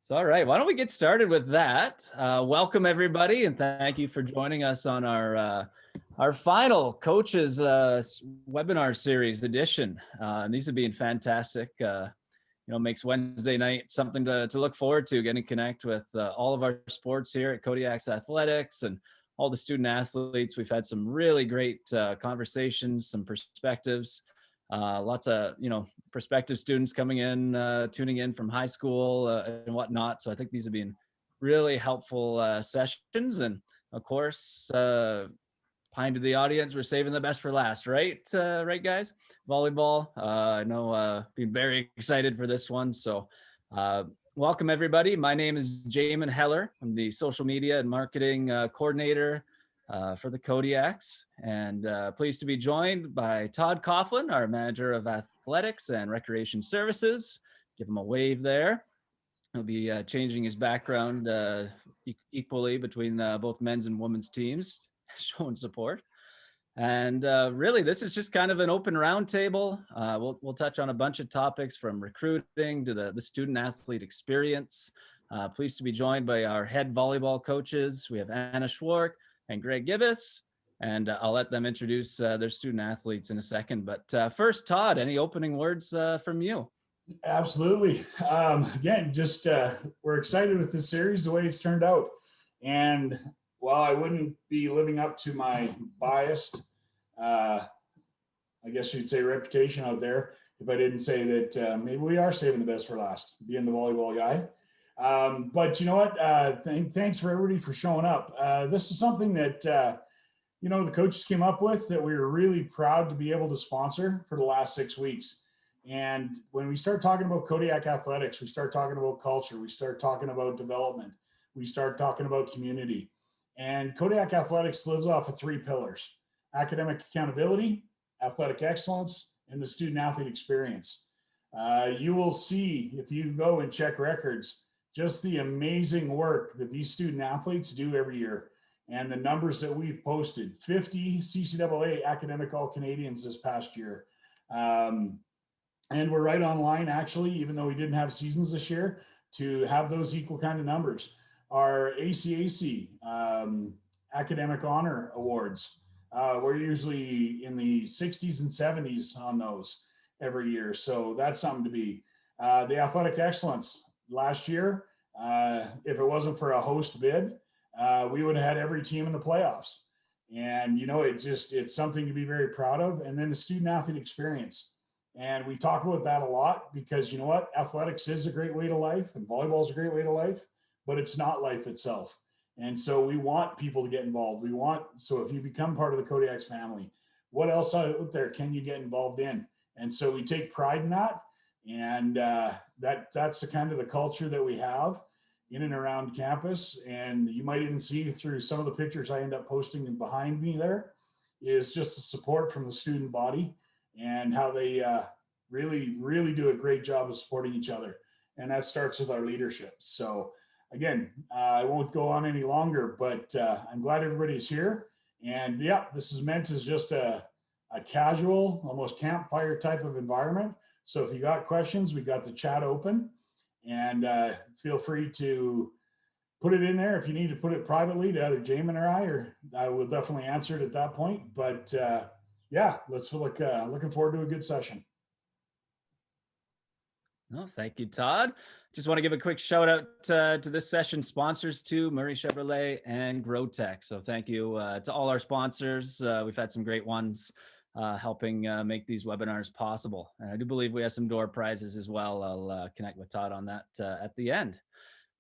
So, all right, why don't we get started with that? Welcome everybody, and thank you for joining us on our final coaches webinar series edition. And these have been fantastic. Makes Wednesday night something to look forward to. Getting to connect with all of our sports here at Kodiaks Athletics and all the student athletes. We've had some really great conversations, some perspectives. Lots of prospective students coming in, tuning in from high school and whatnot. So I think these have been really helpful sessions. And of course, pine to the audience, we're saving the best for last, right? Right, guys? Volleyball. I know being very excited for this one. So welcome everybody. My name is Jamin Heller. I'm the social media and marketing coordinator for the Kodiaks, and pleased to be joined by Todd Coughlin, our manager of athletics and recreation services. Give him a wave there. He'll be changing his background equally between both men's and women's teams, showing support. And really, this is just kind of an open roundtable. We'll touch on a bunch of topics from recruiting to the student athlete experience. Pleased to be joined by our head volleyball coaches. We have Anna Schwark and Greg Gibbous, and I'll let them introduce their student athletes in a second. But first, Todd, any opening words from you? Absolutely. Again, just we're excited with this series, the way it's turned out. And while I wouldn't be living up to my biased, I guess you'd say, reputation out there, if I didn't say that maybe we are saving the best for last, being the volleyball guy. But you know what? Thanks for everybody for showing up. This is something that, the coaches came up with that we were really proud to be able to sponsor for the last 6 weeks. And when we start talking about Kodiak athletics, we start talking about culture, we start talking about development, we start talking about community. And Kodiak athletics lives off of 3 pillars: academic accountability, athletic excellence, and the student athlete experience. You will see, if you go and check records, just the amazing work that these student athletes do every year. And the numbers that we've posted: 50 CCAA academic All-Canadians this past year. And we're right on line, actually, even though we didn't have seasons this year, to have those equal kind of numbers. Our ACAC academic honor awards, we're usually in the 60s and 70s on those every year. So that's something to be. The athletic excellence last year, if it wasn't for a host bid, we would have had every team in the playoffs. And, it's something to be very proud of. And then the student athlete experience. And we talk about that a lot because, you know what, athletics is a great way to life and volleyball is a great way to life, but it's not life itself. And so we want people to get involved. So if you become part of the Kodiaks family, what else out there can you get involved in? And so we take pride in that. And that's the kind of the culture that we have in and around campus. And you might even see through some of the pictures I end up posting behind me there is just the support from the student body and how they really, really do a great job of supporting each other. And that starts with our leadership. So again, I won't go on any longer, but I'm glad everybody's here. And yeah, this is meant as just a casual, almost campfire type of environment. So if you got questions, we got the chat open, and feel free to put it in there. If you need to put it privately to either Jamin or I will definitely answer it at that point. But yeah, let's looking forward to a good session. Oh, thank you, Todd. Just want to give a quick shout out to this session sponsors too, Murray Chevrolet and GrowTech. So thank you to all our sponsors. We've had some great ones helping make these webinars possible. And I do believe we have some door prizes as well. I'll connect with Todd on that at the end.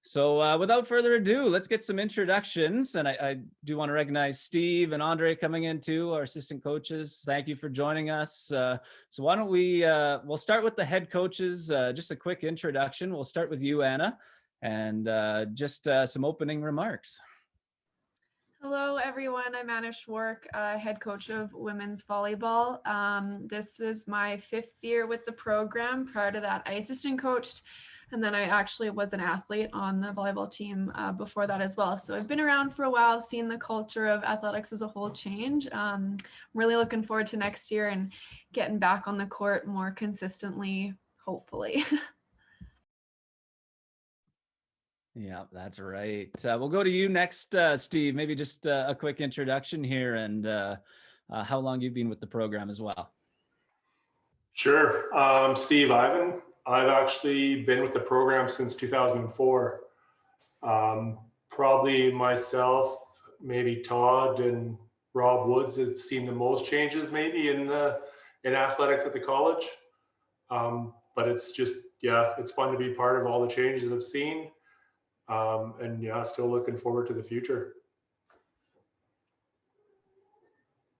So without further ado, let's get some introductions. And I do want to recognize Steve and Andre coming in too, our assistant coaches. Thank you for joining us. So why don't we'll start with the head coaches, just a quick introduction. We'll start with you, Anna, and just some opening remarks. Hello, everyone. I'm Anna Schwark, head coach of women's volleyball. This is my 5th year with the program. Prior to that, I assistant coached, and then I actually was an athlete on the volleyball team before that as well. So I've been around for a while, seen the culture of athletics as a whole change. I'm really looking forward to next year and getting back on the court more consistently, hopefully. Yeah, that's right. We'll go to you next, Steve. Maybe just a quick introduction here and how long you've been with the program as well. Sure. Steve Ivan. I've actually been with the program since 2004. Probably myself, maybe Todd and Rob Woods have seen the most changes maybe in athletics at the college. But it's just, yeah, it's fun to be part of all the changes I've seen. And yeah, still looking forward to the future.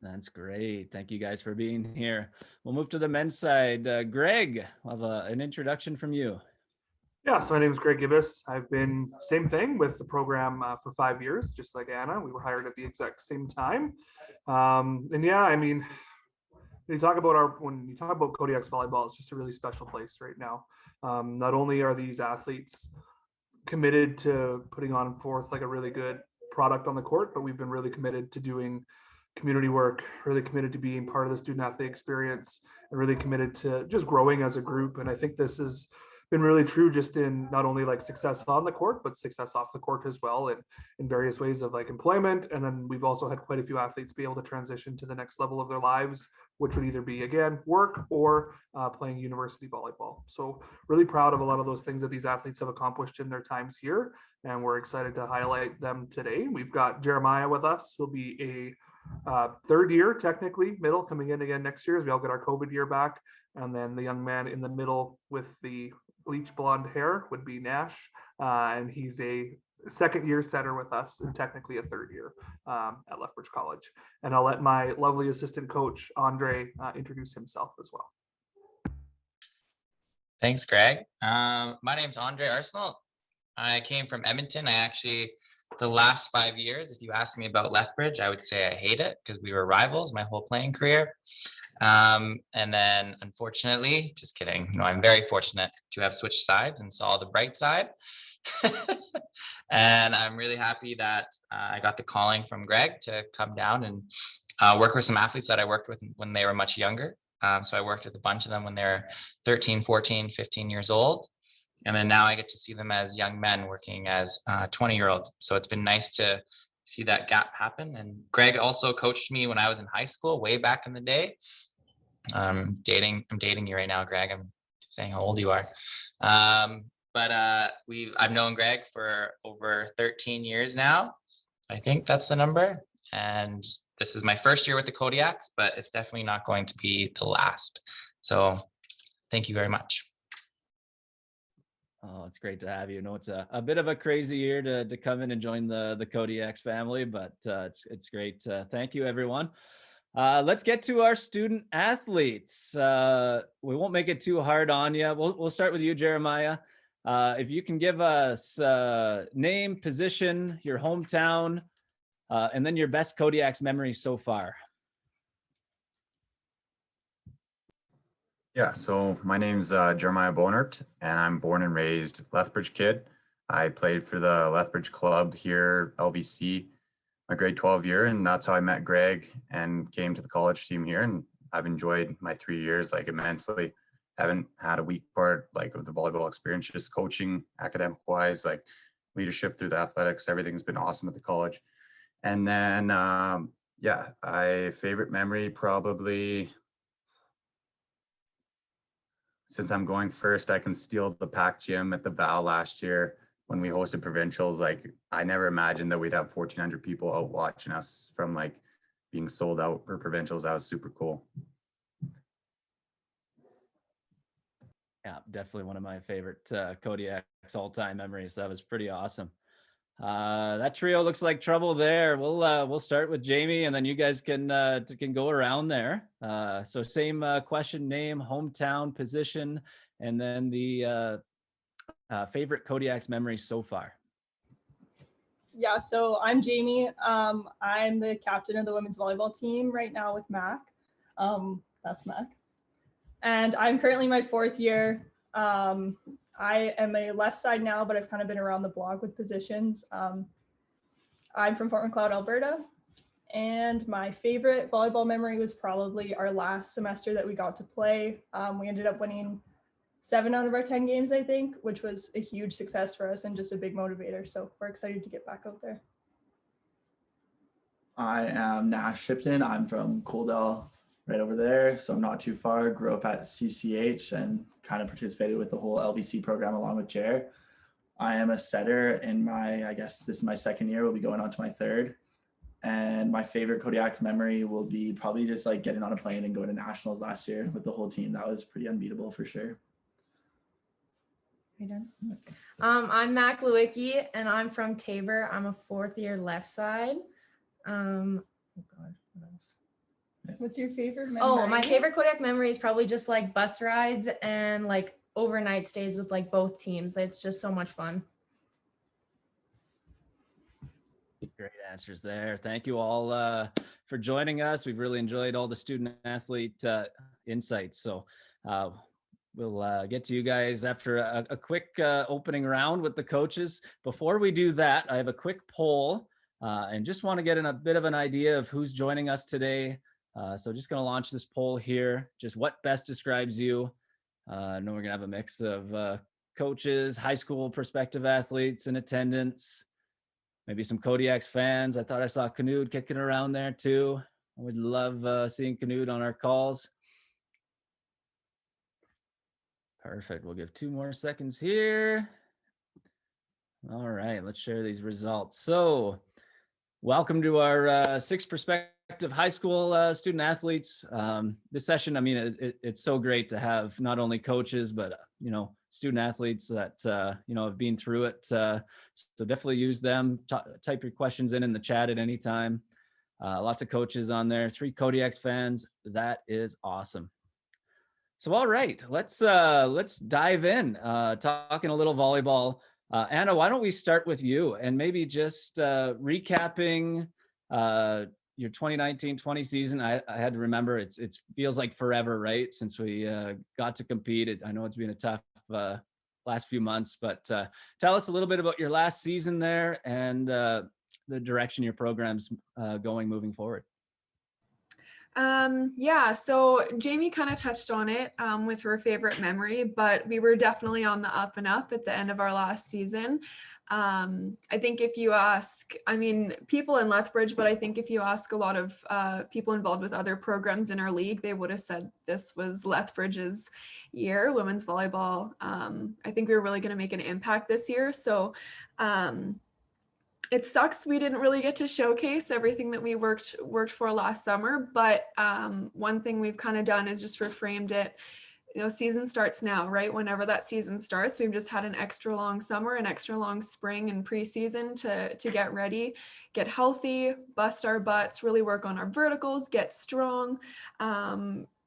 That's great. Thank you guys for being here. We'll move to the men's side. Greg, we'll have an introduction from you. Yeah, so my name is Greg Gibbous. I've been same thing with the program for 5 years, just like Anna. We were hired at the exact same time. And yeah, I mean, when you talk about Kodiaks volleyball, it's just a really special place right now. Not only are these athletes committed to putting on forth like a really good product on the court, but we've been really committed to doing community work, really committed to being part of the student athlete experience, and really committed to just growing as a group. And I think this has been really true just in not only like success on the court, but success off the court as well, and in various ways of like employment. And then we've also had quite a few athletes be able to transition to the next level of their lives, which would either be, again, work or playing university volleyball. So really proud of a lot of those things that these athletes have accomplished in their times here. And we're excited to highlight them today. We've got Jeremiah with us, who'll be a third year, technically, middle, coming in again next year as we all get our COVID year back. And then the young man in the middle with the bleach blonde hair would be Nash. And he's a second year setter with us and technically a third year at Lethbridge College. And I'll let my lovely assistant coach, Andre, introduce himself as well. Thanks, Greg. My name's Andre Arsenal. I came from Edmonton. The last 5 years, if you ask me about Lethbridge, I would say I hate it because we were rivals my whole playing career. And then unfortunately, just kidding. No, I'm very fortunate to have switched sides and saw the bright side. And I'm really happy that I got the calling from Greg to come down and work with some athletes that I worked with when they were much younger. So I worked with a bunch of them when they're 13, 14, 15 years old. And then now I get to see them as young men working as 20-year-olds. So it's been nice to see that gap happen. And Greg also coached me when I was in high school, way back in the day. I'm dating you right now, Greg. I'm saying how old you are. But I've known Greg for over 13 years now. I think that's the number. And this is my first year with the Kodiaks, but it's definitely not going to be the last. So thank you very much. Oh, it's great to have you. I know it's a bit of a crazy year to come in and join the Kodiaks family, but it's great. Thank you, everyone. Let's get to our student athletes. We won't make it too hard on you. We'll start with you, Jeremiah. If you can give us name, position, your hometown, and then your best Kodiaks memories so far. Yeah, so my name's Jeremiah Bonert, and I'm born and raised Lethbridge kid. I played for the Lethbridge club here, LVC, my grade 12 year, and that's how I met Greg and came to the college team here. And I've enjoyed my 3 years like immensely. Haven't had a weak part like of the volleyball experience, just coaching, academic wise, like leadership through the athletics. Everything's been awesome at the college. And then, favorite memory probably. Since I'm going first, I can steal the pack gym at the Val last year when we hosted provincials. Like, I never imagined that we'd have 1,400 people out watching us from like being sold out for provincials. That was super cool. Yeah, definitely one of my favorite Kodiaks all-time memories. That was pretty awesome. That trio looks like trouble there. We'll start with Jamie, and then you guys can go around there. So same question: name, hometown, position, and then the favorite Kodiaks memories so far. Yeah, so I'm Jamie. I'm the captain of the women's volleyball team right now with Mac. That's Mac. And I'm currently my 4th year. I am a left side now, but I've kind of been around the block with positions. I'm from Fort Macleod, Alberta. And my favorite volleyball memory was probably our last semester that we got to play. We ended up winning 7 out of our 10 games, I think, which was a huge success for us and just a big motivator. So we're excited to get back out there. I am Nash Shipton. I'm from Coaldale, right over there. So I'm not too far. Grew up at CCH and kind of participated with the whole LBC program along with Jer. I am a setter in I guess this is my second year. We'll be going on to my third. And my favorite Kodiaks memory will be probably just like getting on a plane and going to nationals last year with the whole team. That was pretty unbeatable for sure. Are you done? I'm Mac Lewicki and I'm from Tabor. I'm a 4th year left side. Oh God, what else? What's your favorite memory? Oh, my favorite Kodiak memory is probably just like bus rides and like overnight stays with like both teams. It's just so much fun. Great answers there. Thank you all for joining us. We've really enjoyed all the student athlete insights. So we'll get to you guys after a quick opening round with the coaches. Before we do that, I have a quick poll and just want to get a bit of an idea of who's joining us today. So just going to launch this poll here. Just what best describes you? I know we're going to have a mix of coaches, high school prospective athletes in attendance, maybe some Kodiaks fans. I thought I saw Knud kicking around there too. I would love seeing Knud on our calls. Perfect. We'll give 2 more seconds here. All right, let's share these results. So welcome to our 6 prospective high school student athletes. This session, I mean, it's so great to have not only coaches, but, student athletes that, have been through it. So definitely use them. Type your questions in the chat at any time. Lots of coaches on there, 3 Kodiaks fans. That is awesome. So, all right, let's dive in, talking a little volleyball. Anna, why don't we start with you and maybe just recapping your 2019-20 season. I had to remember it feels like forever, right? Since we got to compete. I know it's been a tough last few months, but tell us a little bit about your last season there and the direction your program's moving forward. So Jamie kind of touched on it with her favorite memory, but we were definitely on the up and up at the end of our last season. I think if you ask, people in Lethbridge, but I think if you ask a lot of people involved with other programs in our league, they would have said this was Lethbridge's year, women's volleyball. I think we were really going to make an impact this year. So it sucks we didn't really get to showcase everything that we worked for last summer, but one thing we've kind of done is just reframed it. Season starts now, right? Whenever that season starts, we've just had an extra long summer, an extra long spring and preseason to get ready, get healthy, bust our butts, really work on our verticals, get strong,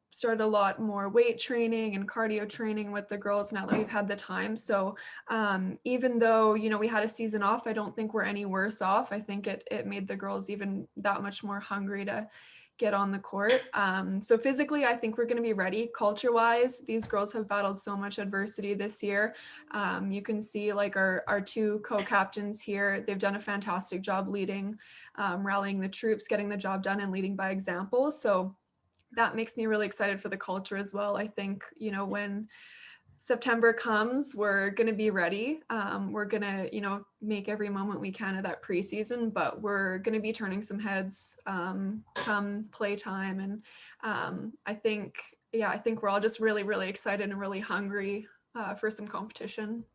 start a lot more weight training and cardio training with the girls now that we've had the time. So even though, we had a season off, I don't think we're any worse off. I think it made the girls even that much more hungry to get on the court. So physically, I think we're going to be ready. Culture-wise, these girls have battled so much adversity this year. You can see like our 2 co-captains here, they've done a fantastic job leading, rallying the troops, getting the job done and leading by example. So that makes me really excited for the culture as well. I think, when September comes, we're going to be ready. We're going to, make every moment we can of that preseason, but we're going to be turning some heads come playtime. And I think we're all just really, really excited and really hungry for some competition.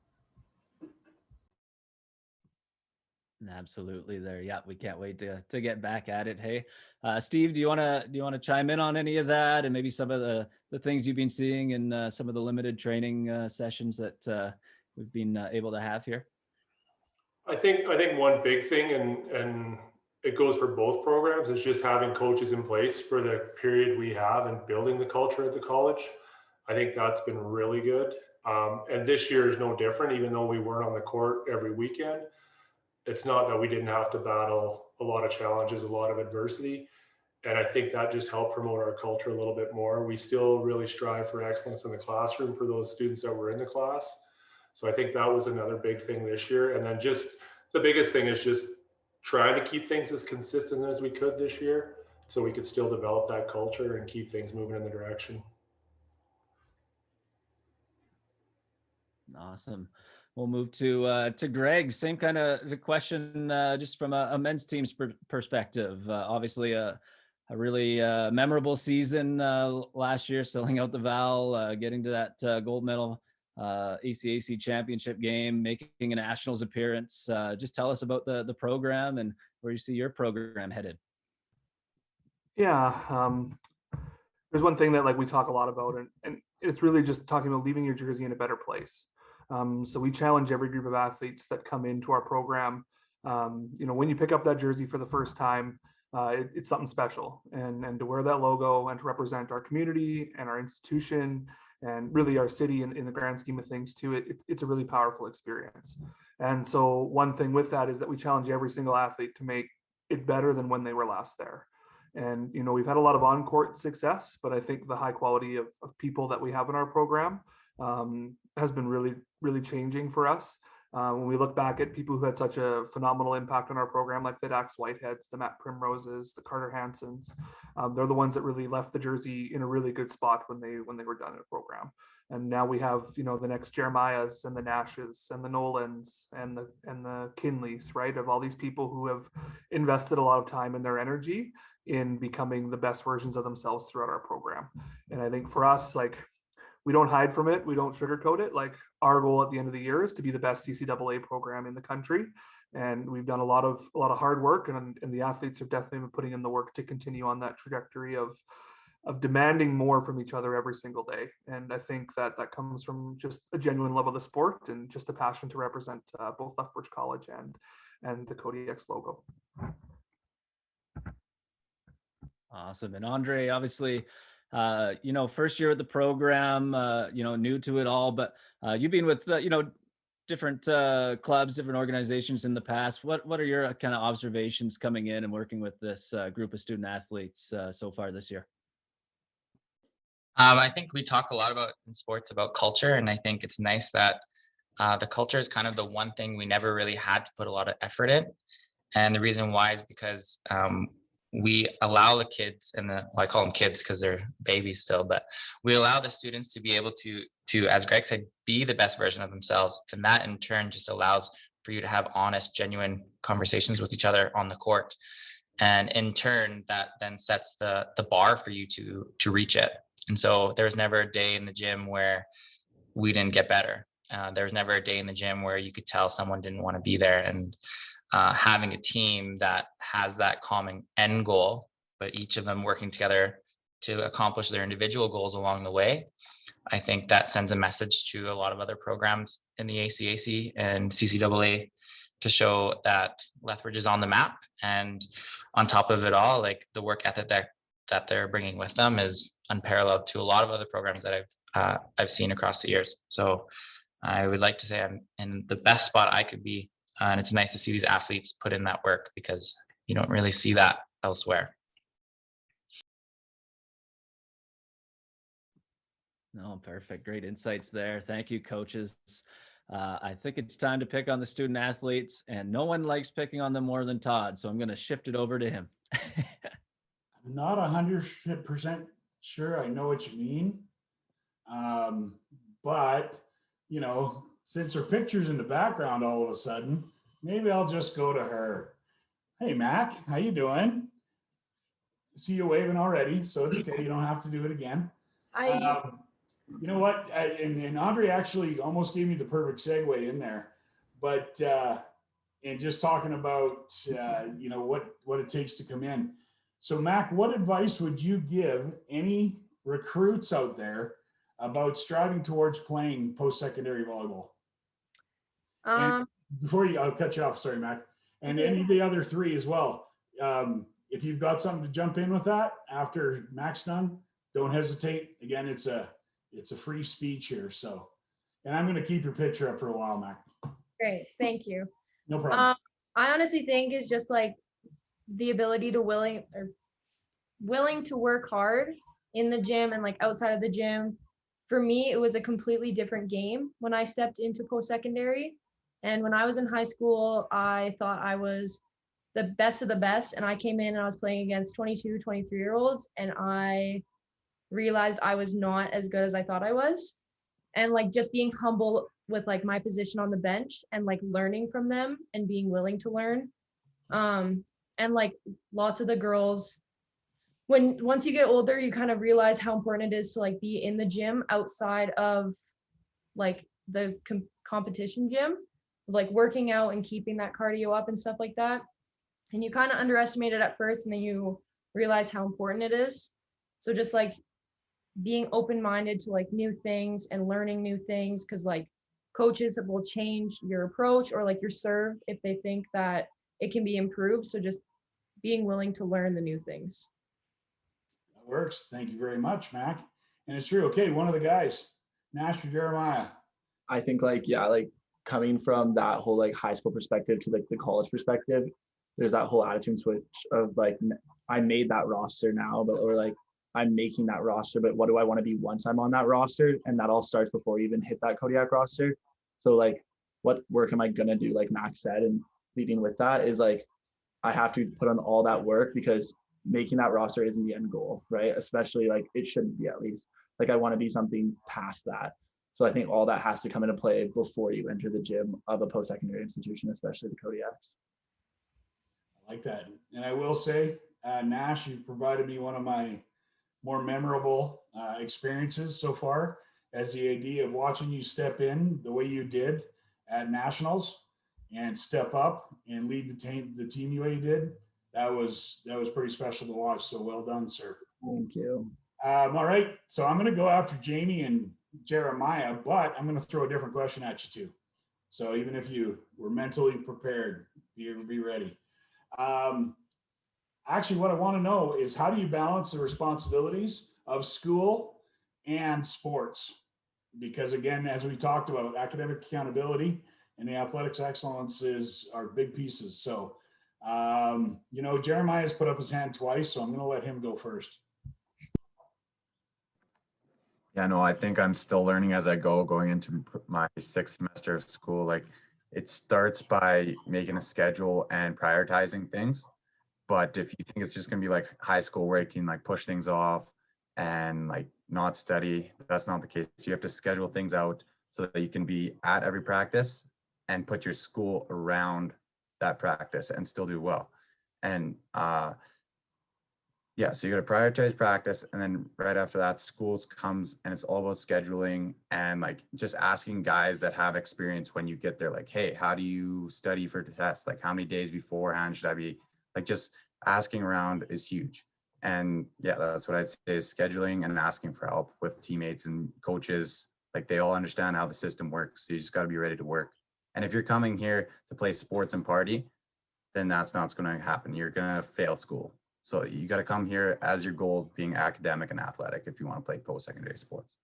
Absolutely there. Yeah, we can't wait to get back at it. Hey, Steve, do you want to chime in on any of that and maybe some of the things you've been seeing in some of the limited training sessions that we've been able to have here? I think one big thing, and it goes for both programs, is just having coaches in place for the period we have and building the culture at the college. I think that's been really good. And this year is no different, even though we weren't on the court every weekend. It's not that we didn't have to battle a lot of challenges, a lot of adversity. And I think that just helped promote our culture a little bit more. We still really strive for excellence in the classroom for those students that were in the class. So I think that was another big thing this year. And then just the biggest thing is just trying to keep things as consistent as we could this year so we could still develop that culture and keep things moving in the direction. Awesome. We'll move to Greg. Same kind of question, just from a men's team's perspective. Obviously, a really memorable season last year, selling out the Val, getting to that gold medal ACAC championship game, making a nationals appearance. Just tell us about the program and where you see your program headed. Yeah, there's one thing that like we talk a lot about, and it's really just talking about leaving your jersey in a better place. So we challenge every group of athletes that come into our program. When you pick up that jersey for the first time, it's something special, and to wear that logo and to represent our community and our institution and really our city in the grand scheme of things too, it's a really powerful experience. And so one thing with that is that we challenge every single athlete to make it better than when they were last there. And, we've had a lot of on-court success, but I think the high quality of people that we have in our program has been really, really changing for us. When we look back at people who had such a phenomenal impact on our program, like the Dax Whiteheads, the Matt Primroses, the Carter Hansons, they're the ones that really left the jersey in a really good spot when they were done in a program. And now we have, the next Jeremiahs and the Nashes and the Nolans and the Kinleys, right? Of all these people who have invested a lot of time and their energy in becoming the best versions of themselves throughout our program. And I think for us, like, we don't hide from it. We don't sugarcoat it. Like, our goal at the end of the year is to be the best CCAA program in the country. And we've done a lot of hard work, and the athletes have definitely been putting in the work to continue on that trajectory of demanding more from each other every single day. And I think that comes from just a genuine love of the sport and just a passion to represent both Lethbridge College and the Kodiaks logo. Awesome. And Andre, obviously, first year at the program, new to it all, but you've been with, different clubs, different organizations in the past. What are your kind of observations coming in and working with this group of student athletes so far this year? I think we talk a lot about in sports about culture, and I think it's nice that the culture is kind of the one thing we never really had to put a lot of effort in. And the reason why is because we allow the kids I call them kids because they're babies still, but we allow the students to be able to, as Greg said, be the best version of themselves. And that in turn just allows for you to have honest, genuine conversations with each other on the court. And in turn, that then sets the bar for you to reach it. And so there was never a day in the gym where we didn't get better. There was never a day in the gym where you could tell someone didn't want to be there. And having a team that has that common end goal, but each of them working together to accomplish their individual goals along the way, I think that sends a message to a lot of other programs in the ACAC and CCAA to show that Lethbridge is on the map. And on top of it all, like, the work ethic that they're bringing with them is unparalleled to a lot of other programs that I've seen across the years. So I would like to say I'm in the best spot I could be. And it's nice to see these athletes put in that work because you don't really see that elsewhere. No, perfect. Great insights there. Thank you, coaches. I think it's time to pick on the student athletes, and no one likes picking on them more than Todd. So I'm going to shift it over to him. I'm not 100% sure I know what you mean. But, since her picture's in the background all of a sudden, maybe I'll just go to her. Hey, Mac, how you doing? See you waving already, so it's okay. You don't have to do it again. You know what? And Andre actually almost gave me the perfect segue in there. But and just talking about, what it takes to come in. So, Mac, what advice would you give any recruits out there about striving towards playing post-secondary volleyball? And before I'll cut you off. Sorry, Mac. And any of the other three as well. If you've got something to jump in with that after Mac's done, don't hesitate. Again, it's a free speech here. So, and I'm going to keep your picture up for a while, Mac. Great. Thank you. No problem. I honestly think it's just like the ability to willing to work hard in the gym and like outside of the gym. For me, it was a completely different game when I stepped into post-secondary. And when I was in high school, I thought I was the best of the best. And I came in and I was playing against 22, 23-year-olds. And I realized I was not as good as I thought I was. and like just being humble with like my position on the bench and like learning from them and being willing to learn. And like lots of the girls, once you get older, you kind of realize how important it is to like be in the gym outside of like the competition gym, like working out and keeping that cardio up and stuff like that. And you kind of underestimate it at first, and then you realize how important it is. So just like being open-minded to like new things and learning new things, because like coaches will change your approach or like your serve if they think that it can be improved. So just being willing to learn the new things. That works. Thank you very much, Mac. And it's true. Okay, one of the guys, Nash or Jeremiah. I think like, yeah, like coming from that whole like high school perspective to like the college perspective, there's that whole attitude switch of like, I made that roster now, but or like I'm making that roster, but what do I want to be once I'm on that roster? And that all starts before you even hit that Kodiak roster. So like, what work am I gonna do? Like Max said, and leading with that is like, I have to put on all that work, because making that roster isn't the end goal, right? Especially like it shouldn't be, at least. Like I want to be something past that. So I think all that has to come into play before you enter the gym of a post-secondary institution, especially the Kodiaks. I like that. And I will say, Nash, you've provided me one of my more memorable experiences so far, as the idea of watching you step in the way you did at nationals and step up and lead the team the way you did. That was pretty special to watch. So well done, sir. Thank you. All right. So I'm going to go after Jamie and Jeremiah, but I'm going to throw a different question at you too. So even if you were mentally prepared, be ready. Actually, what I want to know is, how do you balance the responsibilities of school and sports? Because again, as we talked about, academic accountability and the athletics excellence are big pieces. So, Jeremiah's put up his hand twice, so I'm going to let him go first. Yeah, no, I think I'm still learning as I go, going into my 6th semester of school. Like, it starts by making a schedule and prioritizing things. But if you think it's just going to be like high school where you can like push things off and like not study, that's not the case. You have to schedule things out so that you can be at every practice and put your school around that practice and still do well. And yeah, so you got to prioritize practice, and then right after that, schools comes, and it's all about scheduling and like just asking guys that have experience when you get there, like, hey, how do you study for the test? Like, how many days beforehand should I be? Like, just asking around is huge. And yeah, that's what I'd say, is scheduling and asking for help with teammates and coaches. Like, they all understand how the system works. So you just got to be ready to work. And if you're coming here to play sports and party, then that's not going to happen. You're going to fail school. So you got to come here as your goal being academic and athletic if you want to play post-secondary sports.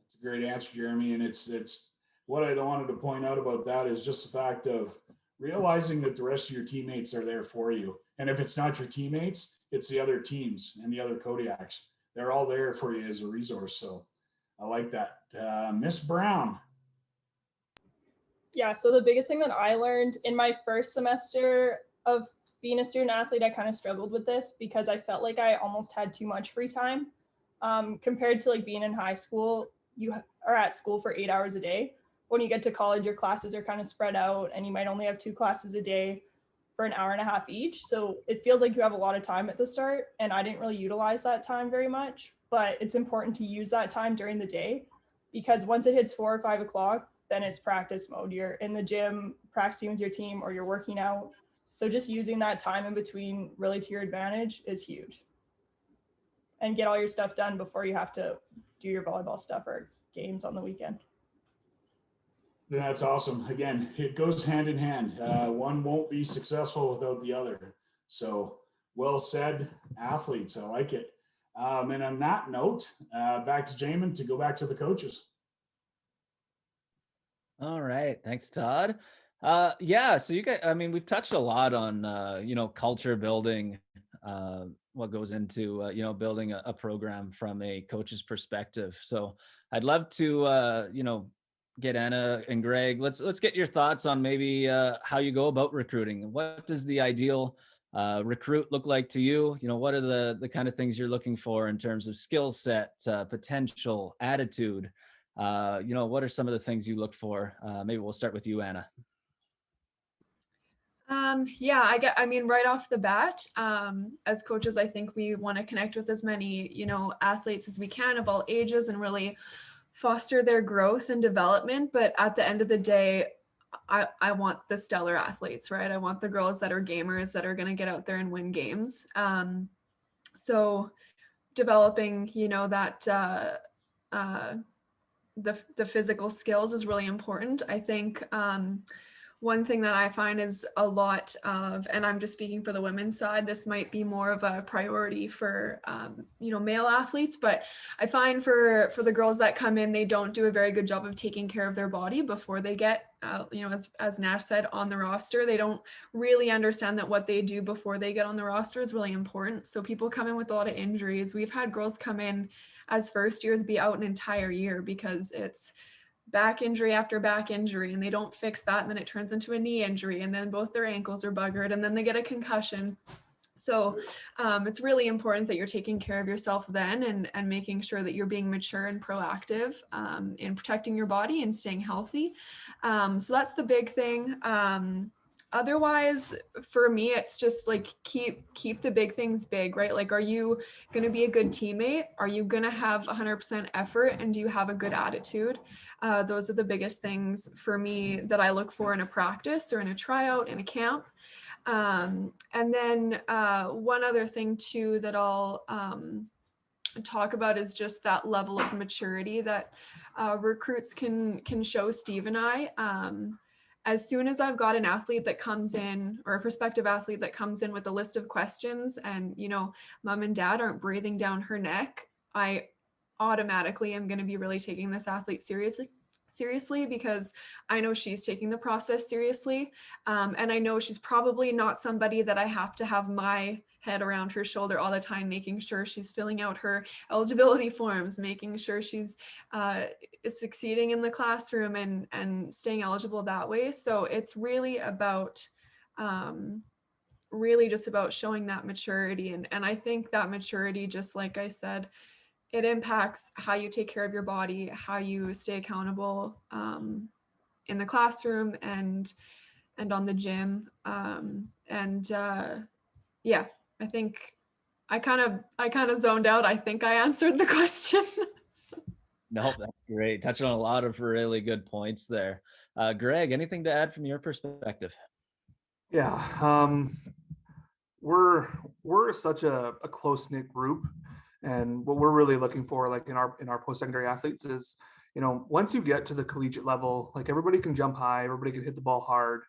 That's a great answer, Jeremy. And it's what I wanted to point out about that is just the fact of realizing that the rest of your teammates are there for you. And if it's not your teammates, it's the other teams and the other Kodiaks. They're all there for you as a resource. So I like that. Miss Brown. Yeah, so the biggest thing that I learned in my first semester of being a student athlete, I kind of struggled with this because I felt like I almost had too much free time compared to like being in high school. You are at school for 8 hours a day. When you get to college, your classes are kind of spread out and you might only have 2 classes a day for an hour and a half each. So it feels like you have a lot of time at the start, and I didn't really utilize that time very much, but it's important to use that time during the day, because once it hits 4 or 5 o'clock, then it's practice mode. You're in the gym practicing with your team, or you're working out. So just using that time in between really to your advantage is huge. And get all your stuff done before you have to do your volleyball stuff or games on the weekend. That's awesome. Again, it goes hand in hand. One won't be successful without the other. So well said, athletes. I like it. And on that note, back to Jamin to go back to the coaches. All right. Thanks, Todd. Yeah, so you guys, I mean, we've touched a lot on, culture building, what goes into, building a program from a coach's perspective. So I'd love to, get Anna and Greg. Let's get your thoughts on maybe how you go about recruiting. What does the ideal recruit look like to you? What are the kind of things you're looking for in terms of skill set, potential, attitude? What are some of the things you look for? Maybe we'll start with you, Anna. Right off the bat, as coaches, I think we want to connect with as many, athletes as we can of all ages and really foster their growth and development. But at the end of the day, I want the stellar athletes, right? I want the girls that are gamers that are going to get out there and win games. So developing, the physical skills is really important. I think one thing that I find is a lot of, and I'm just speaking for the women's side, this might be more of a priority for, male athletes, but I find for the girls that come in, they don't do a very good job of taking care of their body before they get, as Nash said, on the roster. They don't really understand that what they do before they get on the roster is really important. So people come in with a lot of injuries. We've had girls come in as first years be out an entire year because it's back injury after back injury, and they don't fix that, and then it turns into a knee injury, and then both their ankles are buggered, and then they get a concussion. So it's really important that you're taking care of yourself then and making sure that you're being mature and proactive in protecting your body and staying healthy. So that's the big thing. Otherwise, for me, it's just like keep the big things big, right? Like, are you going to be a good teammate? Are you going to have 100% effort? And do you have a good attitude? Those are the biggest things for me that I look for in a practice or in a tryout, in a camp. And then one other thing too that I'll talk about is just that level of maturity that recruits can show Steve and I. As soon as I've got an athlete that comes in, or a prospective athlete that comes in with a list of questions and, mom and dad aren't breathing down her neck, I automatically am going to be really taking this athlete seriously because I know she's taking the process seriously. And I know she's probably not somebody that I have to have my head around her shoulder all the time, making sure she's filling out her eligibility forms, making sure she's succeeding in the classroom and staying eligible that way. So it's really about just about showing that maturity. And I think that maturity, just like I said, it impacts how you take care of your body, how you stay accountable in the classroom and on the gym. I think I kind of zoned out. I think I answered the question. No, that's great. Touching on a lot of really good points there. Greg, anything to add from your perspective? Yeah, we're such a close-knit group, and what we're really looking for, like in our post-secondary athletes, is once you get to the collegiate level, like everybody can jump high, everybody can hit the ball hard,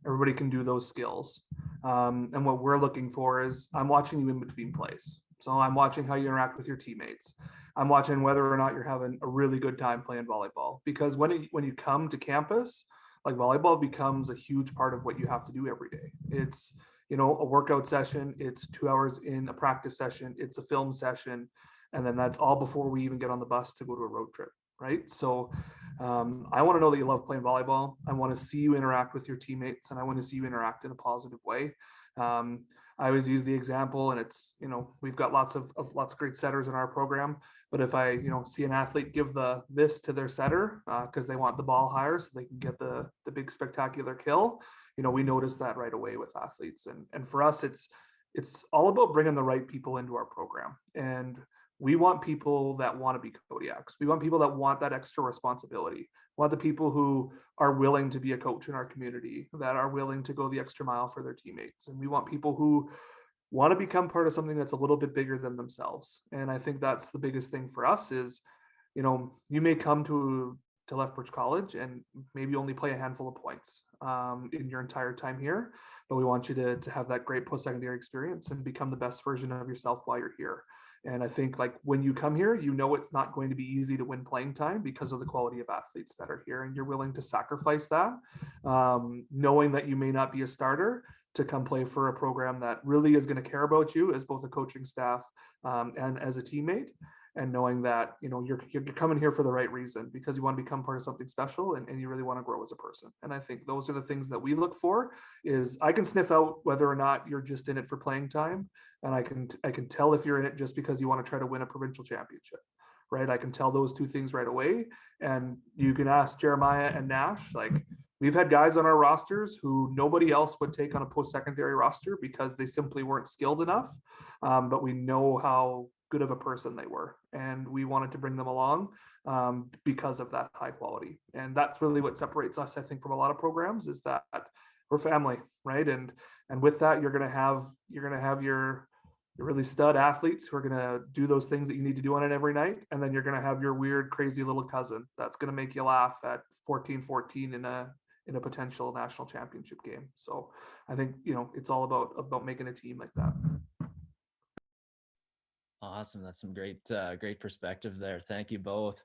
everybody can do those skills. And what we're looking for is, I'm watching you in between plays. So I'm watching how you interact with your teammates. I'm watching whether or not you're having a really good time playing volleyball. Because when you come to campus, like volleyball becomes a huge part of what you have to do every day. It's, a workout session, it's 2 hours in a practice session, it's a film session, and then that's all before we even get on the bus to go to a road trip, right? So I want to know that you love playing volleyball. I want to see you interact with your teammates, and I want to see you interact in a positive way. I always use the example, and it's, we've got lots of great setters in our program, but if I, see an athlete give this to their setter because they want the ball higher so they can get the big spectacular kill, we notice that right away with athletes. And for us, it's all about bringing the right people into our program. And we want people that want to be Kodiaks. We want people that want that extra responsibility. We want the people who are willing to be a coach in our community, that are willing to go the extra mile for their teammates. And we want people who want to become part of something that's a little bit bigger than themselves. And I think that's the biggest thing for us is, you may come to Lethbridge College and maybe only play a handful of points in your entire time here, but we want you to have that great post-secondary experience and become the best version of yourself while you're here. And I think, like, when you come here, it's not going to be easy to win playing time because of the quality of athletes that are here, and you're willing to sacrifice that, knowing that you may not be a starter, to come play for a program that really is going to care about you as both a coaching staff and as a teammate, and knowing that you're coming here for the right reason, because you want to become part of something special, and you really want to grow as a person. And I think those are the things that we look for. Is I can sniff out whether or not you're just in it for playing time, and I can tell if you're in it just because you want to try to win a provincial championship. right? I can tell those two things right away. And you can ask Jeremiah and Nash, like, we've had guys on our rosters who nobody else would take on a post-secondary roster because they simply weren't skilled enough. But we know how good of a person they were, and we wanted to bring them along because of that high quality. And that's really what separates us, I think, from a lot of programs, is that we're family, right? And with that, you're gonna have your really stud athletes who are gonna do those things that you need to do on it every night, and then you're gonna have your weird, crazy little cousin that's gonna make you laugh at 14-14 in a potential national championship game. So I think, it's all about making a team like that. Awesome. That's some great perspective there. Thank you both.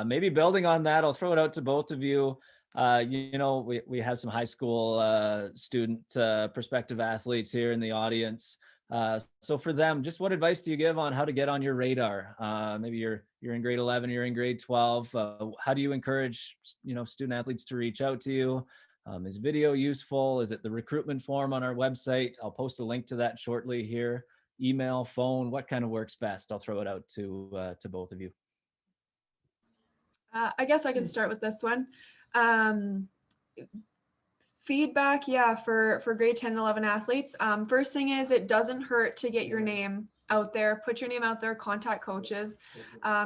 Maybe building on that, I'll throw it out to both of you. We have some high school student prospective athletes here in the audience. So for them, just what advice do you give on how to get on your radar? Maybe you're in grade 11, you're in grade 12. How do you encourage, student athletes to reach out to you? Is video useful? Is it the recruitment form on our website? I'll post a link to that shortly here. Email, phone, what kind of works best? I'll throw it out to both of you. I guess I can start with this one. Feedback, for grade 10 and 11 athletes. First thing is, it doesn't hurt to get your name out there. Put your name out there, contact coaches.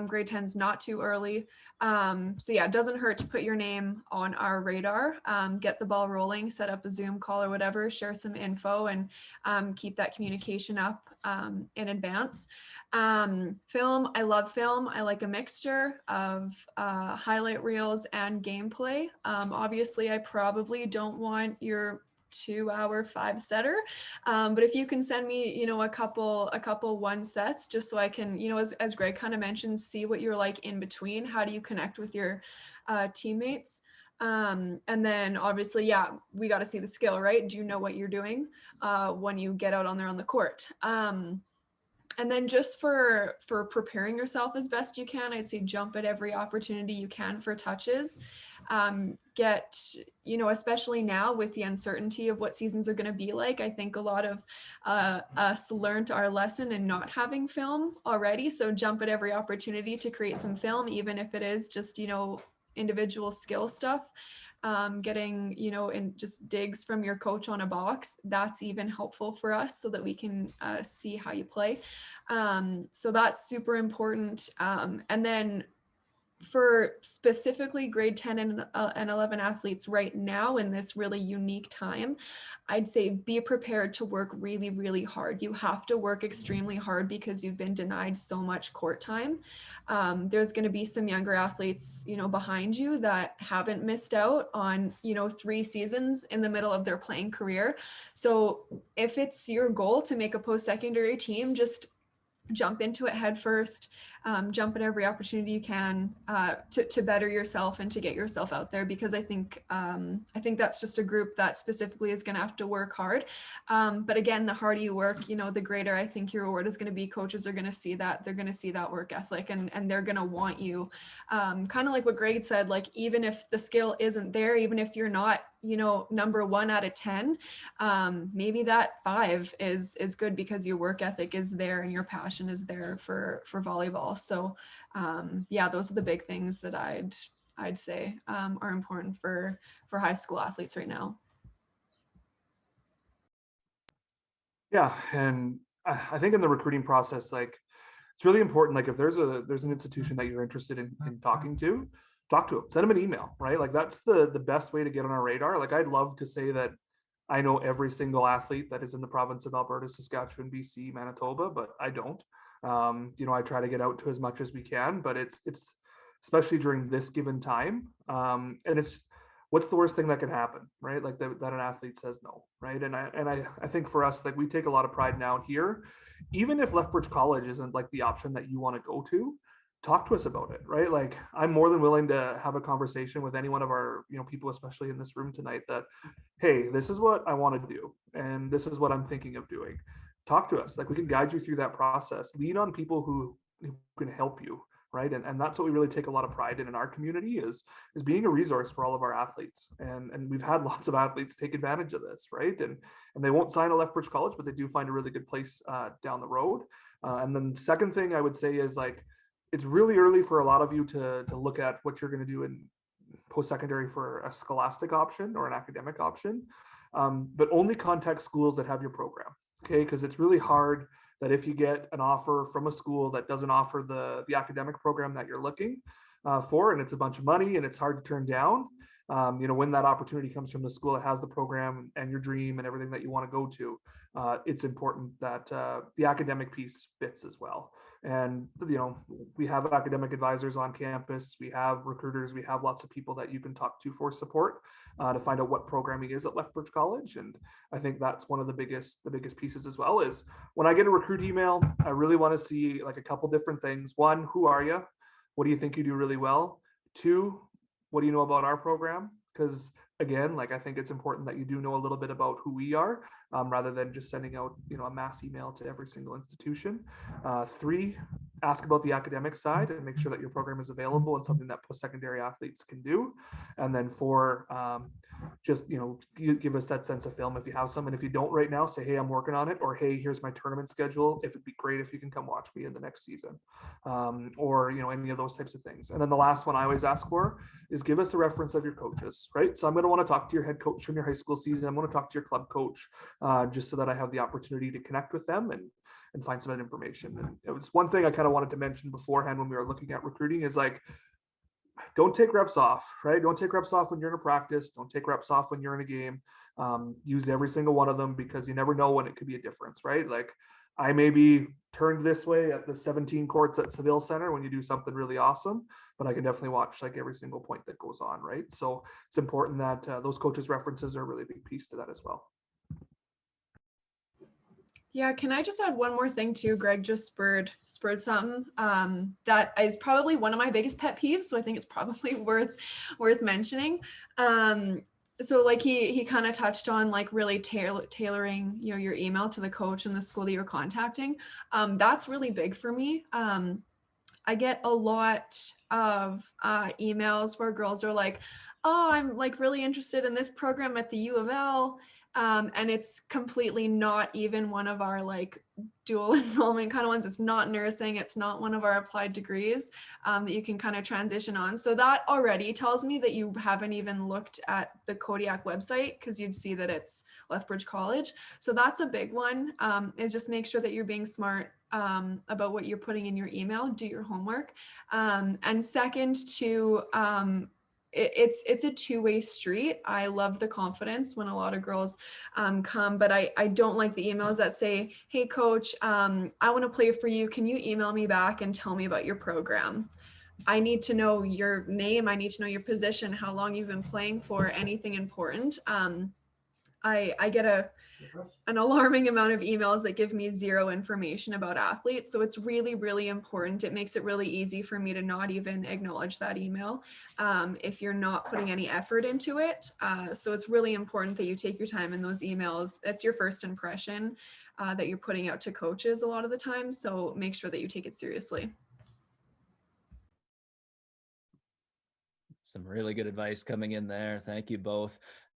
Grade 10's not too early. It doesn't hurt to put your name on our radar. Get the ball rolling, set up a Zoom call or whatever, share some info, and keep that communication up in advance. Film, I love film. I like a mixture of highlight reels and gameplay. Obviously, I probably don't want your 2-hour 5-setter, but if you can send me a couple 1-sets, just so I can, as Greg kind of mentioned, see what you're like in between. How do you connect with your teammates? And then obviously, we got to see the skill, right? Do you know what you're doing when you get out on there on the court? And then just for preparing yourself as best you can, I'd say jump at every opportunity you can for touches. Especially now with the uncertainty of what seasons are going to be like, I think a lot of us learned our lesson in not having film already. So jump at every opportunity to create some film, even if it is just, individual skill stuff. Getting, and just digs from your coach on a box, that's even helpful for us so that we can see how you play. So that's super important. And then for specifically grade 10 and 11 athletes right now in this really unique time, I'd say be prepared to work really, really hard. You have to work extremely hard because you've been denied so much court time. There's going to be some younger athletes, behind you that haven't missed out on, 3 seasons in the middle of their playing career. So if it's your goal to make a post-secondary team, just jump into it head first. Jump at every opportunity you can to better yourself and to get yourself out there, because I think that's just a group that specifically is going to have to work hard. But again, the harder you work, the greater I think your reward is going to be. Coaches are going to see that. They're going to see that work ethic, and they're going to want you. Kind of like what Greg said, like even if the skill isn't there, even if you're not, number 1 out of 10, maybe that 5 is good because your work ethic is there and your passion is there for volleyball. So those are the big things that I'd say are important for high school athletes right now. Yeah, and I think in the recruiting process, like, it's really important. Like, if there's an institution that you're interested in talking to, talk to them, send them an email, right? Like, that's the best way to get on our radar. Like, I'd love to say that I know every single athlete that is in the province of Alberta, Saskatchewan, BC, Manitoba, but I don't. I try to get out to as much as we can, but it's especially during this given time. And it's, what's the worst thing that can happen, right? Like that an athlete says no, right? And I think for us, like, we take a lot of pride now here, even if Lethbridge College isn't like the option that you want to go to, talk to us about it, right? Like, I'm more than willing to have a conversation with any one of our, people, especially in this room tonight, that, hey, this is what I want to do, and this is what I'm thinking of doing. Talk to us. Like, we can guide you through that process. Lean on people who can help you, right? And that's what we really take a lot of pride in our community, is being a resource for all of our athletes. And we've had lots of athletes take advantage of this, right? And they won't sign a Lethbridge College, but they do find a really good place down the road. And then the second thing I would say is, like, it's really early for a lot of you to look at what you're going to do in post-secondary for a scholastic option or an academic option, but only contact schools that have your program, okay? Because it's really hard that if you get an offer from a school that doesn't offer the academic program that you're looking for, and it's a bunch of money and it's hard to turn down, when that opportunity comes from the school that has the program and your dream and everything that you want to go to, it's important that the academic piece fits as well. And, we have academic advisors on campus, we have recruiters, we have lots of people that you can talk to for support to find out what programming is at Lethbridge College. And I think that's one of the biggest pieces as well, is when I get a recruit email, I really want to see like a couple different things. One, who are you? What do you think you do really well? Two, what do you know about our program? Because again, like I think it's important that you do know a little bit about who we are, rather than just sending out a mass email to every single institution. Three, ask about the academic side and make sure that your program is available and something that post-secondary athletes can do. And then four, just give us that sense of film if you have some, and if you don't right now, say, hey, I'm working on it, or hey, here's my tournament schedule, if it'd be great if you can come watch me in the next season, or any of those types of things. And then the last one I always ask for is give us a reference of your coaches, right? So I'm going to want to talk to your head coach from your high school season. I'm going to talk to your club coach, just so that I have the opportunity to connect with them and find some of that information. And it was one thing I kind of wanted to mention beforehand when we were looking at recruiting is like, don't take reps off, right? Don't take reps off when you're in a practice. Don't take reps off when you're in a game. Use every single one of them, because you never know when it could be a difference, right? Like I may be turned this way at the 17 courts at Seville Center when you do something really awesome, but I can definitely watch like every single point that goes on, right? So it's important that those coaches' references are a really big piece to that as well. Yeah, can I just add one more thing too? Greg just spurred something that is probably one of my biggest pet peeves, so I think it's probably worth mentioning. So like he kind of touched on like really tailoring your email to the coach and the school that you're contacting. That's really big for me. I get a lot of emails where girls are like, oh, I'm like really interested in this program at the U of L. And it's completely not even one of our like dual enrollment kind of ones. It's not nursing. It's not one of our applied degrees that you can kind of transition on. So that already tells me that you haven't even looked at the Kodiak website, because you'd see that it's Lethbridge College. So that's a big one, is just make sure that you're being smart about what you're putting in your email. Do your homework. And second, to it's a two-way street. I love the confidence when a lot of girls come, but I don't like the emails that say, hey coach, I want to play for you. Can you email me back and tell me about your program? I need to know your name. I need to know your position, how long you've been playing for, anything important. I get an alarming amount of emails that give me zero information about athletes. So it's really, really important. It makes it really easy for me to not even acknowledge that email if you're not putting any effort into it. So it's really important that you take your time in those emails. That's your first impression that you're putting out to coaches a lot of the time. So make sure that you take it seriously. Some really good advice coming in there. Thank you both.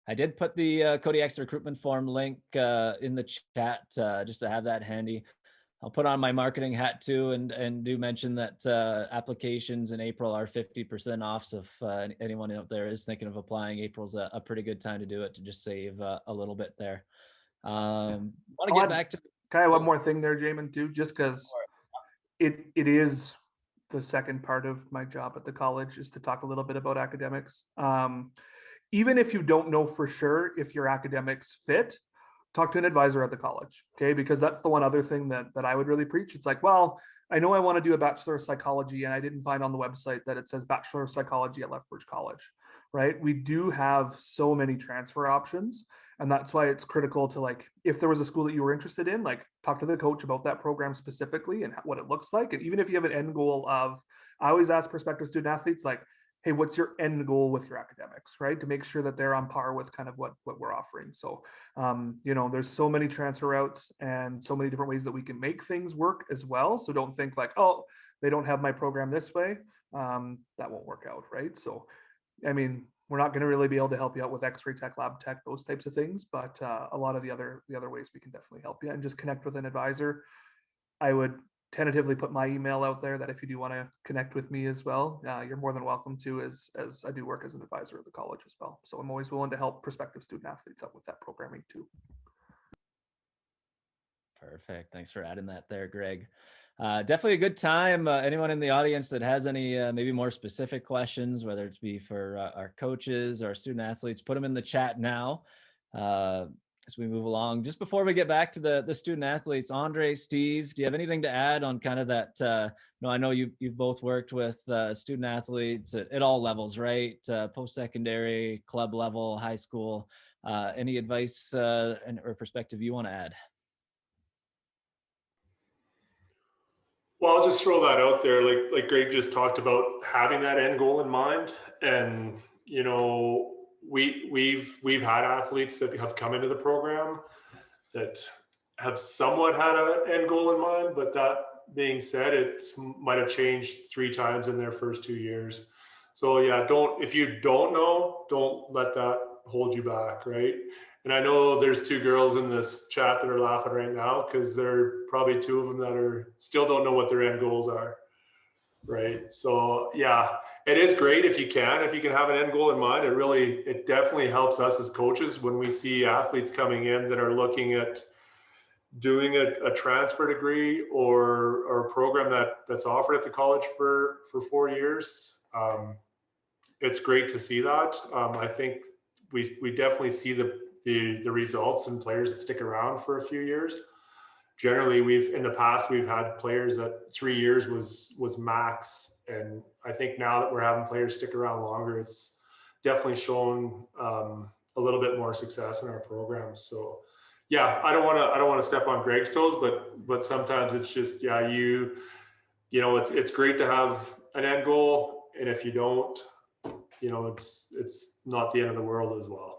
I did put the Kodiaks recruitment form link in the chat just to have that handy. I'll put on my marketing hat too, and do mention that applications in April are 50% off. So if anyone out there is thinking of applying, April's a pretty good time to do it, to just save a little bit there. Want to get back to. Can I have one more thing there, Jamin, too? Just because it is the second part of my job at the college, is to talk a little bit about academics. Even if you don't know for sure if your academics fit, talk to an advisor at the college, okay? Because that's the one other thing that I would really preach. It's like, well, I know I want to do a Bachelor of Psychology, and I didn't find on the website that it says Bachelor of Psychology at Lethbridge College, right? We do have so many transfer options, and that's why it's critical to, like, if there was a school that you were interested in, like, talk to the coach about that program specifically and what it looks like. And even if you have an end goal of, I always ask prospective student athletes, like, hey, what's your end goal with your academics, right? To make sure that they're on par with kind of what we're offering. So, there's so many transfer routes and so many different ways that we can make things work as well. So don't think like, oh, they don't have my program this way. That won't work out, right? So, I mean, we're not going to really be able to help you out with X-ray tech, lab tech, those types of things, but a lot of the other ways we can definitely help you, and just connect with an advisor. I would tentatively put my email out there that if you do want to connect with me as well, you're more than welcome to, as I do work as an advisor at the college as well. So I'm always willing to help prospective student athletes out with that programming too. Perfect. Thanks for adding that there, Greg. Definitely a good time. Anyone in the audience that has any maybe more specific questions, whether it's be for our coaches or student athletes, put them in the chat now as we move along. Just before we get back to the student athletes, Andre, Steve, do you have anything to add on kind of that? I know you've both worked with student athletes at all levels, right? Post-secondary, club level, high school. Any advice or perspective you want to add? Well, I'll just throw that out there. Like Greg just talked about, having that end goal in mind. And, we've had athletes that have come into the program that have somewhat had an end goal in mind, but that being said, it might have changed 3 times in their first 2 years. So yeah, if you don't know, don't let that hold you back, right? And I know there's 2 girls in this chat that are laughing right now because there are probably 2 of them that still don't know what their end goals are, right? So yeah, it is great if you can have an end goal in mind. It definitely helps us as coaches when we see athletes coming in that are looking at doing a transfer degree or a program that's offered at the college for 4 years. It's great to see that. I think we definitely see the results in players that stick around for a few years. Generally, in the past we've had players that 3 years was max, and I think now that we're having players stick around longer, it's definitely shown a little bit more success in our programs. So yeah, I don't want to step on Greg's toes, but sometimes it's just, yeah, it's great to have an end goal, and if you don't, it's not the end of the world as well.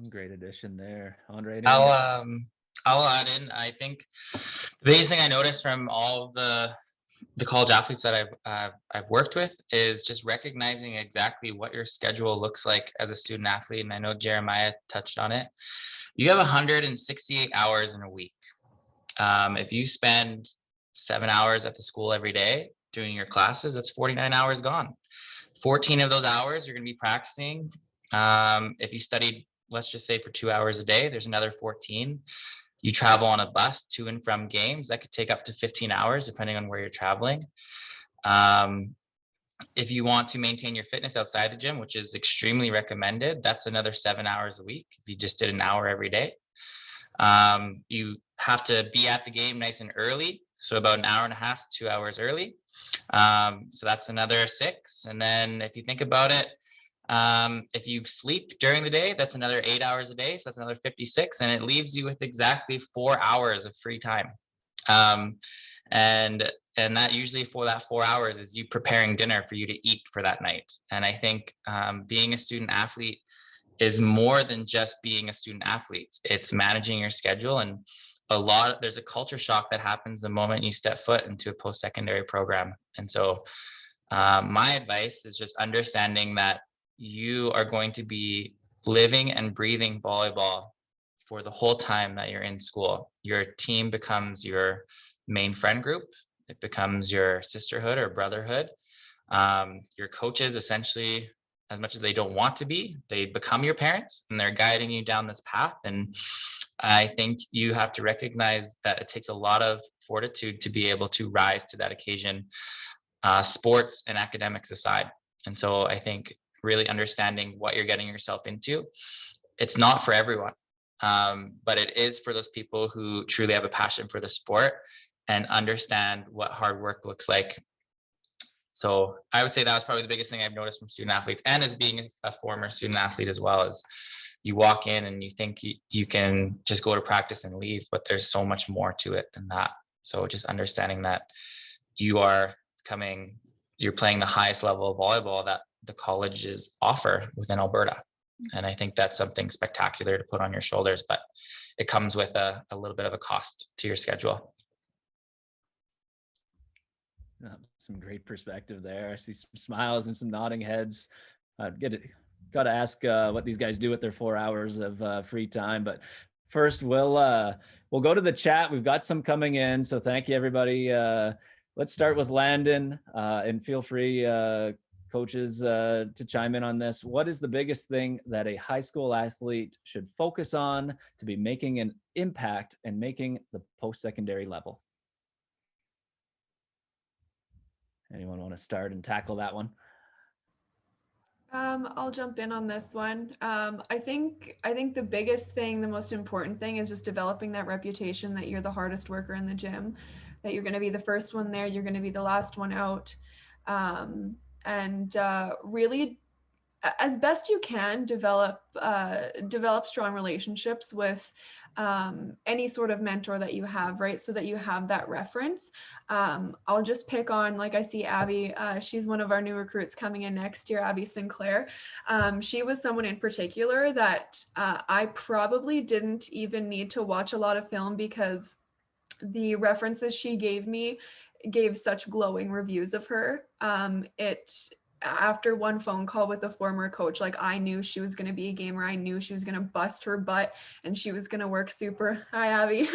Great addition there, Andre. I'll add in. I think the biggest thing I noticed from all the college athletes that I've worked with is just recognizing exactly what your schedule looks like as a student athlete. And I know Jeremiah touched on it. You have 168 hours in a week. If you spend 7 hours at the school every day doing your classes, that's 49 hours gone. 14 of those hours you're going to be practicing. If you studied, let's just say, for 2 hours a day, there's another 14. You travel on a bus to and from games, that could take up to 15 hours depending on where you're traveling. If you want to maintain your fitness outside the gym, which is extremely recommended, that's another 7 hours a week if you just did an hour every day. You have to be at the game nice and early, so about an hour and a half to 2 hours early. So that's another 6. And then if you think about it, if you sleep during the day, that's another 8 hours a day. So that's another 56. And it leaves you with exactly 4 hours of free time. And that usually for that 4 hours is you preparing dinner for you to eat for that night. And I think being a student athlete is more than just being a student athlete. It's managing your schedule, and there's a culture shock that happens the moment you step foot into a post-secondary program. And so my advice is just understanding that you are going to be living and breathing volleyball for the whole time that you're in school. Your team becomes your main friend group. It becomes your sisterhood or brotherhood. Your coaches, essentially, as much as they don't want to be, they become your parents, and they're guiding you down this path. And I think you have to recognize that it takes a lot of fortitude to be able to rise to that occasion, sports and academics aside. And so I think really understanding what you're getting yourself into, it's not for everyone, but it is for those people who truly have a passion for the sport and understand what hard work looks like. So I would say that was probably the biggest thing I've noticed from student athletes, and as being a former student athlete as well, is you walk in and you think you can just go to practice and leave, but there's so much more to it than that. So just understanding that you're playing the highest level of volleyball that the colleges offer within Alberta. And I think that's something spectacular to put on your shoulders, but it comes with a little bit of a cost to your schedule. Some great perspective there. I see some smiles and some nodding heads. Got to ask what these guys do with their 4 hours of free time. But First, we'll go to the chat. We've got some coming in, so thank you, everybody. Let's start with Landon, and feel free, coaches, to chime in on this. What is the biggest thing that a high school athlete should focus on to be making an impact and making the post-secondary level? Anyone want to start and tackle that one? I'll jump in on this one. I think the biggest thing, the most important thing is just developing that reputation that you're the hardest worker in the gym, that you're going to be the first one there, you're going to be the last one out. And really, as best you can, develop strong relationships with any sort of mentor that you have, right? So that you have that reference. I'll just pick on, like, I see Abby, she's one of our new recruits coming in next year, Abby Sinclair. She was someone in particular that I probably didn't even need to watch a lot of film, because the references she gave me gave such glowing reviews of her. After one phone call with a former coach, like, I knew she was going to be a gamer. I knew she was going to bust her butt, and she was going to work super. Hi, Abby.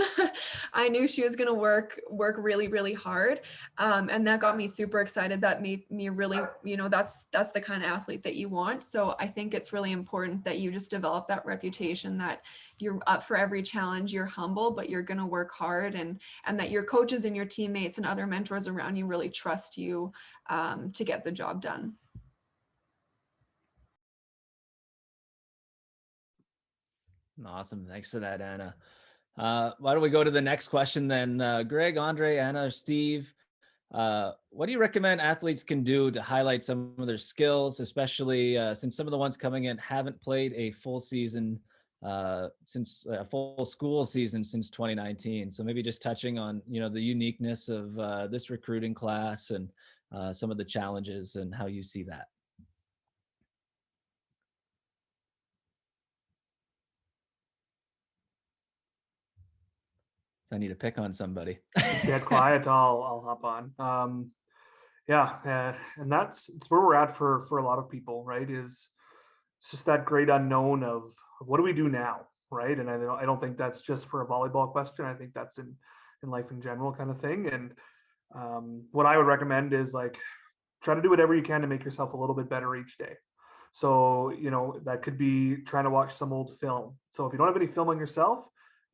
I knew she was going to work really, really hard. And that got me super excited. That made me really, that's the kind of athlete that you want. So I think it's really important that you just develop that reputation, that you're up for every challenge, you're humble, but you're going to work hard, and that your coaches and your teammates and other mentors around you really trust you to get the job done. Awesome. Thanks for that, Anna. Why don't we go to the next question then? Greg, Andre, Anna, Steve, what do you recommend athletes can do to highlight some of their skills, especially since some of the ones coming in haven't played a full season since a full school season since 2019? So maybe just touching on, the uniqueness of this recruiting class and some of the challenges and how you see that. So I need to pick on somebody. Get quiet. I'll hop on. And it's where we're at for a lot of people, right? It's just that great unknown of what do we do now, right? And I don't think that's just for a volleyball question. I think that's in life in general kind of thing. And what I would recommend is, like, try to do whatever you can to make yourself a little bit better each day. So, that could be trying to watch some old film. So if you don't have any film on yourself,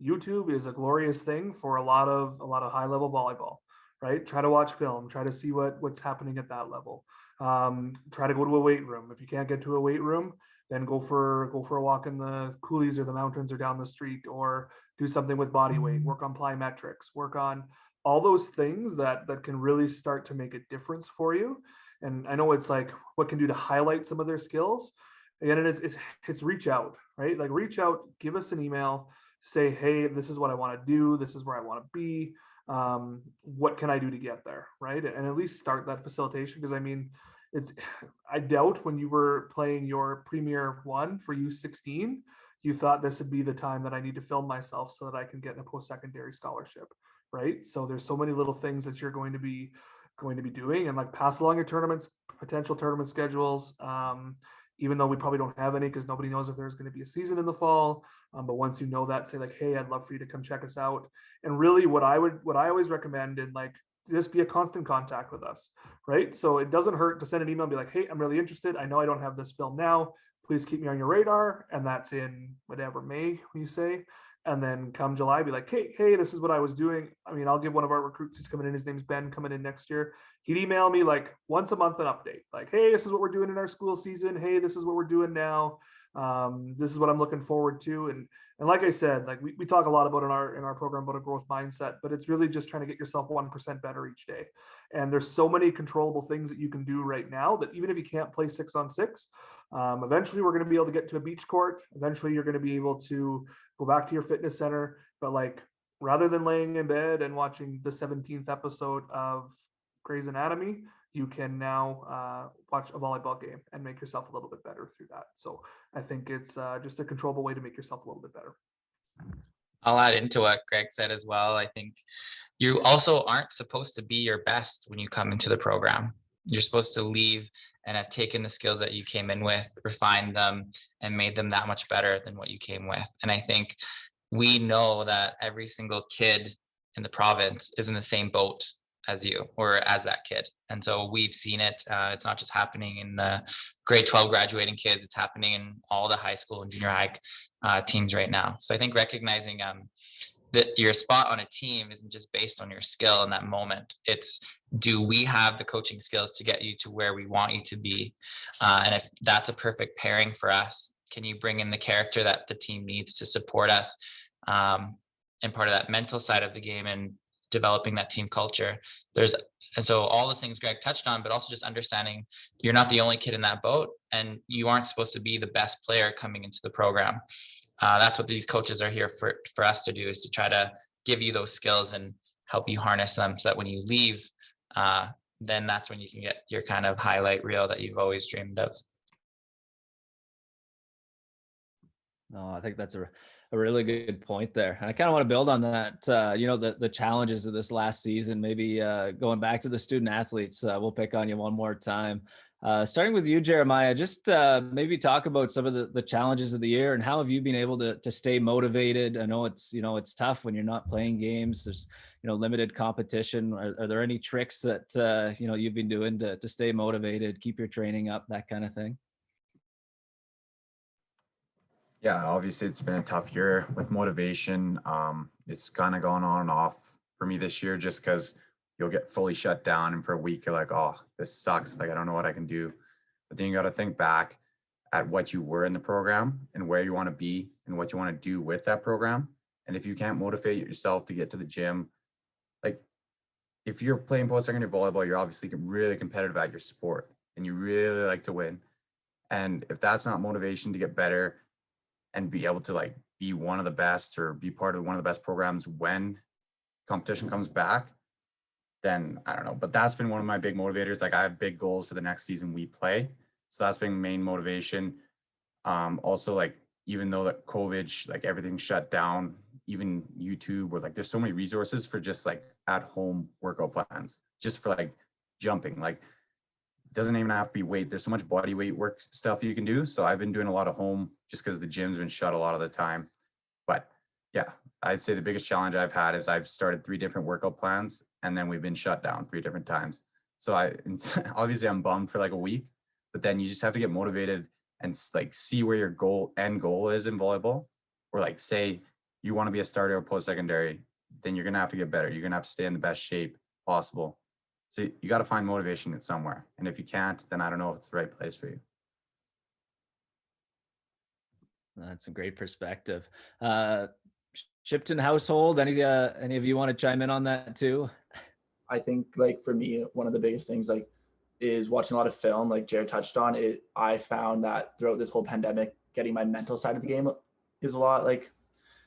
YouTube is a glorious thing for a lot of high level volleyball, right? Try to watch film, try to see what's happening at that level. Try to go to a weight room. If you can't get to a weight room, then go for a walk in the coulees or the mountains or down the street, or do something with body weight, work on plyometrics, work on all those things that can really start to make a difference for you. And I know it's like, what can do to highlight some of their skills? Again, it's reach out, right? Like, reach out, give us an email, say, hey, this is what I want to do. This is where I want to be. What can I do to get there, right? And at least start that facilitation. Because I doubt when you were playing your Premier 1 for U16, you thought this would be the time that I need to film myself so that I can get in a post-secondary scholarship, right? So there's so many little things that you're going to be doing, and, like, pass along your tournaments, potential tournament schedules. Even though we probably don't have any, because nobody knows if there's going to be a season in the fall. But once you know that, say, like, hey, I'd love for you to come check us out. And really what I always recommend, and, like, just be a constant contact with us, right? So it doesn't hurt to send an email and be like, hey, I'm really interested. I know I don't have this film now. Please keep me on your radar. And that's in whatever, May, you say. And then come July, be like, hey, this is what I was doing. I mean, I'll give one of our recruits who's coming in, his name's Ben, coming in next year. He'd email me, like, once a month an update. Like, hey, this is what we're doing in our school season. Hey, this is what we're doing now. This is what I'm looking forward to. And like I said, like, we talk a lot about in our program about a growth mindset, but it's really just trying to get yourself 1% better each day. And there's so many controllable things that you can do right now that even if you can't play 6-on-6, eventually we're going to be able to get to a beach court. Eventually you're going to be able to go back to your fitness center. But, like, rather than laying in bed and watching the 17th episode of Grey's Anatomy, you can now watch a volleyball game and make yourself a little bit better through that. So I think it's just a controllable way to make yourself a little bit better. I'll add into what Greg said as well. I think you also aren't supposed to be your best when you come into the program. You're supposed to leave and have taken the skills that you came in with, refined them, and made them that much better than what you came with. And I think we know that every single kid in the province is in the same boat as you or as that kid. And so we've seen it. It's not just happening in the grade 12 graduating kids, it's happening in all the high school and junior high teams right now. So I think recognizing that your spot on a team isn't just based on your skill in that moment. It's, do we have the coaching skills to get you to where we want you to be? And if that's a perfect pairing for us, can you bring in the character that the team needs to support us? And part of that mental side of the game and developing that team culture. And so all the things Greg touched on, but also just understanding you're not the only kid in that boat, and you aren't supposed to be the best player coming into the program. That's what these coaches are here for us to do, is to try to give you those skills and help you harness them so that when you leave, then that's when you can get your kind of highlight reel that you've always dreamed of. No, I think that's a really good point there. And I kind of want to build on that, the challenges of this last season, maybe going back to the student athletes. We'll pick on you one more time. Starting with you, Jeremiah, just maybe talk about some of the challenges of the year and how have you been able to stay motivated? I know it's tough when you're not playing games. There's, limited competition. Are there any tricks that, you've been doing to stay motivated, keep your training up, that kind of thing? Yeah, obviously it's been a tough year with motivation. It's kind of gone on and off for me this year just because you'll get fully shut down and for a week you're like, oh, this sucks. Like, I don't know what I can do. But then you got to think back at what you were in the program and where you want to be and what you want to do with that program. And if you can't motivate yourself to get to the gym, like if you're playing post-secondary volleyball, you're obviously really competitive at your sport and you really like to win. And if that's not motivation to get better and be able to like be one of the best or be part of one of the best programs when competition comes back, then I don't know. But that's been one of my big motivators. Like I have big goals for the next season we play. So that's been main motivation. Also, like, even though that COVID, like everything shut down, even YouTube, or like there's so many resources for just like at home workout plans, just for like jumping. Like, doesn't even have to be weight. There's so much body weight work stuff you can do. So I've been doing a lot of home just because the gym's been shut a lot of the time. But yeah, I'd say the biggest challenge I've had is I've started 3 different workout plans and then we've been shut down 3 different times. So obviously I'm bummed for like a week, but then you just have to get motivated and like see where your end goal is in volleyball. Or like, say you want to be a starter or post-secondary, then you're going to have to get better. You're going to have to stay in the best shape possible. So you got to find motivation in somewhere. And if you can't, then I don't know if it's the right place for you. That's a great perspective. Shipton household, any of you want to chime in on that too? I think like for me, one of the biggest things like is watching a lot of film, like Jared touched on it. I found that throughout this whole pandemic, getting my mental side of the game is a lot, like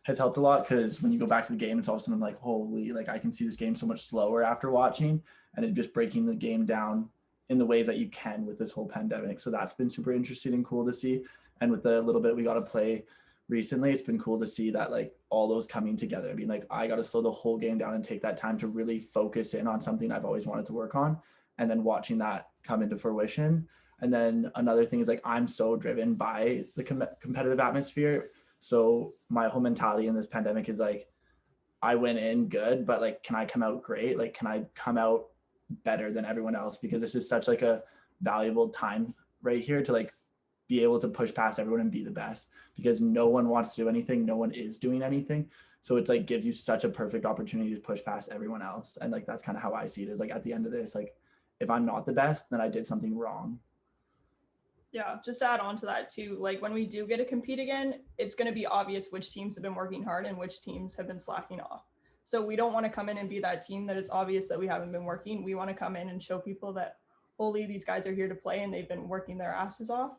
has helped a lot. Cause when you go back to the game, it's all of a sudden like, holy, like I can see this game so much slower after watching, and it just breaking the game down in the ways that you can with this whole pandemic. So that's been super interesting and cool to see. And with the little bit we got to play recently, it's been cool to see that like all those coming together. I mean, like I got to slow the whole game down and take that time to really focus in on something I've always wanted to work on, and then watching that come into fruition. And then another thing is like, I'm so driven by the competitive atmosphere. So my whole mentality in this pandemic is like, I went in good, but like, can I come out great? Like, can I come out better than everyone else? Because this is such like a valuable time right here to like be able to push past everyone and be the best, because no one wants to do anything. No one is doing anything. So it's like gives you such a perfect opportunity to push past everyone else. And like, that's kind of how I see it, is like at the end of this, like if I'm not the best, then I did something wrong. Yeah, just to add on to that too, like when we do get to compete again, it's going to be obvious which teams have been working hard and which teams have been slacking off. So we don't want to come in and be that team that it's obvious that we haven't been working. We want to come in and show people that, holy, these guys are here to play and they've been working their asses off.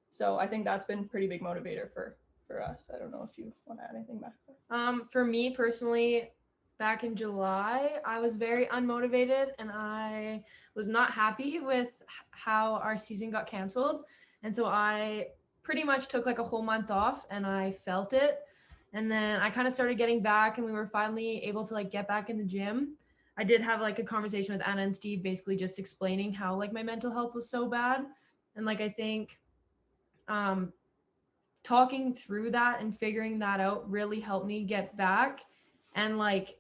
So I think that's been a pretty big motivator for us. I don't know if you want to add anything back there. For me personally, back in July, I was very unmotivated and I was not happy with how our season got canceled. And so I pretty much took like a whole month off and I felt it. And then I kind of started getting back and we were finally able to like get back in the gym. I did have like a conversation with Anna and Steve, basically just explaining how like my mental health was so bad. And like, I think talking through that and figuring that out really helped me get back and like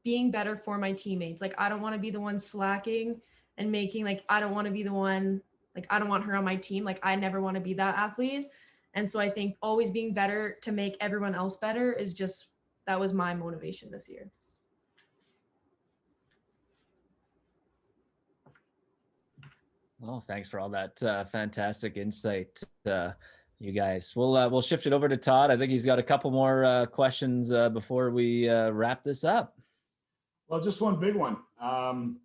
being better for my teammates. Like I don't want to be the one slacking and making like, I don't want to be the one, like I don't want her on my team. Like I never want to be that athlete. And so I think always being better to make everyone else better is just, that was my motivation this year. Well, thanks for all that fantastic insight, you guys. We'll shift it over to Todd. I think he's got a couple more questions before we wrap this up. Well, just one big one. And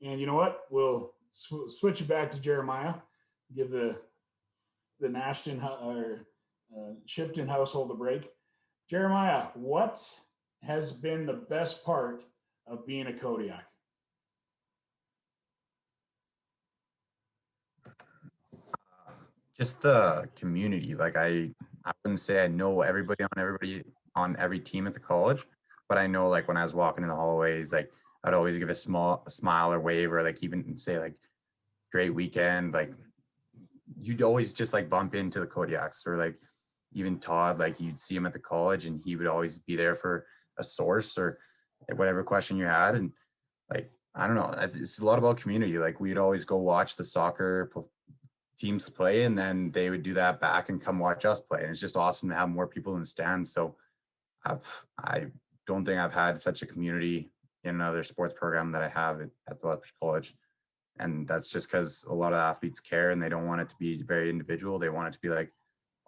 you know what? We'll switch it back to Jeremiah. Give the Nashton or Shipton household a break. Jeremiah, what has been the best part of being a Kodiak? Just the community. Like I wouldn't say I know everybody on every team at the college, but I know like when I was walking in the hallways, like I'd always give a smile or wave, or like even say like great weekend. Like you'd always just like bump into the Kodiaks, or like even Todd, like you'd see him at the college and he would always be there for a source or whatever question you had. And like, I don't know, it's a lot about community. Like we'd always go watch the soccer teams play, and then they would do that back and come watch us play. And it's just awesome to have more people in the stands. So I don't think I've had such a community in another sports program that I have at the Lethbridge College. And that's just because a lot of athletes care and they don't want it to be very individual. They want it to be like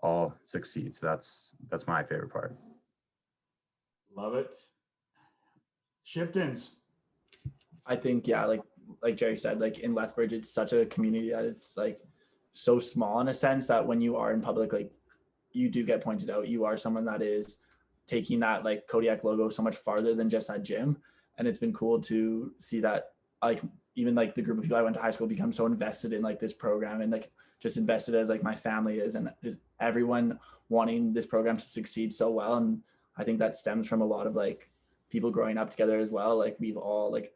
all succeed. So that's my favorite part. Love it. Shiptons. I think, yeah, like Jerry said, like in Lethbridge, it's such a community that it's like so small in a sense that when you are in public, like you do get pointed out. You are someone that is taking that like Kodiak logo so much farther than just that gym. And it's been cool to see that like even like the group of people I went to high school become so invested in like this program, and like just invested as like my family is, and just everyone wanting this program to succeed so well. And I think that stems from a lot of like people growing up together as well. Like we've all like,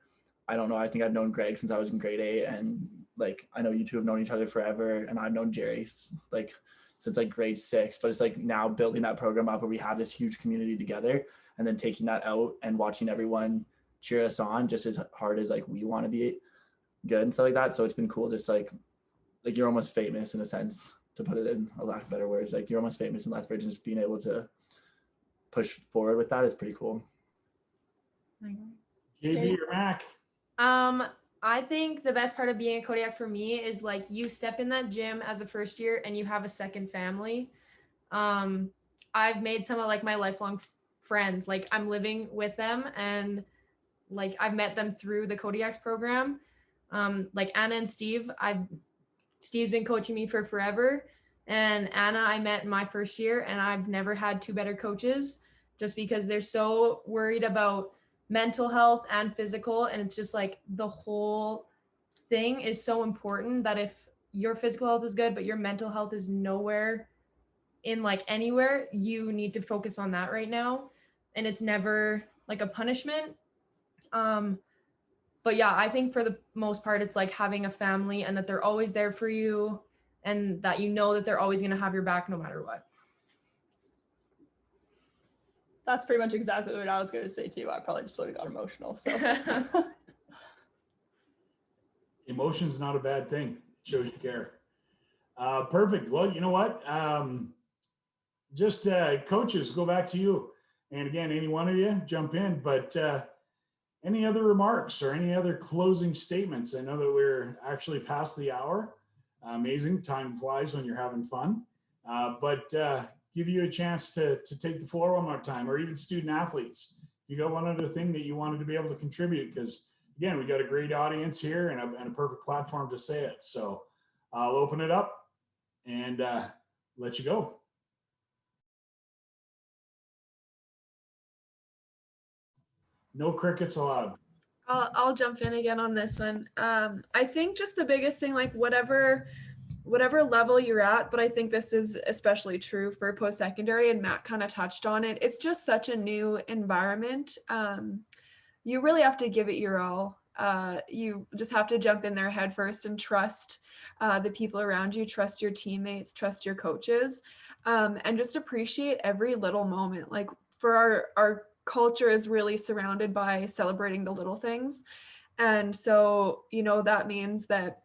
I don't know, I think I've known Greg since I was in grade 8, and like I know you two have known each other forever, and I've known Jerry like since like grade 6. But it's like now building that program up where we have this huge community together, and then taking that out and watching everyone cheer us on just as hard as like we want to be good and stuff like that. So it's been cool, just like you're almost famous in a sense, to put it in a lack of better words. Like you're almost famous in Lethbridge, and just being able to push forward with that is pretty cool. JB or Mac? I think the best part of being a Kodiak for me is like you step in that gym as a first year and you have a second family. I've made some of like my lifelong friends. Like I'm living with them, and like I've met them through the Kodiaks program. Like Anna and Steve, Steve's been coaching me for forever. And Anna, I met in my first year, and I've never had two better coaches, just because they're so worried about mental health and physical. And it's just like the whole thing is so important that if your physical health is good, but your mental health is nowhere in like anywhere, you need to focus on that right now. And it's never like a punishment. But yeah, I think for the most part, it's like having a family, and that they're always there for you, and that you know that they're always going to have your back no matter what. That's pretty much exactly what I was going to say too. I probably just would have got emotional. So Emotion's not a bad thing. It shows you care. Perfect. Well, you know what? Just coaches, go back to you. And again, any one of you jump in, but any other remarks or any other closing statements? I know that we're actually past the hour. Amazing. Time flies when you're having fun. But give you a chance to take the floor one more time, or even student athletes. You got one other thing that you wanted to be able to contribute, because again, we got a great audience here and a perfect platform to say it. So I'll open it up and let you go. No crickets allowed. I'll jump in again on this one. I think just the biggest thing, like whatever level you're at, but I think this is especially true for post-secondary, and Matt kind of touched on it. It's just such a new environment. You really have to give it your all. you just have to jump in there head first and trust the people around you, trust your teammates, trust your coaches, and just appreciate every little moment. Like for our culture is really surrounded by celebrating the little things. And so, that means that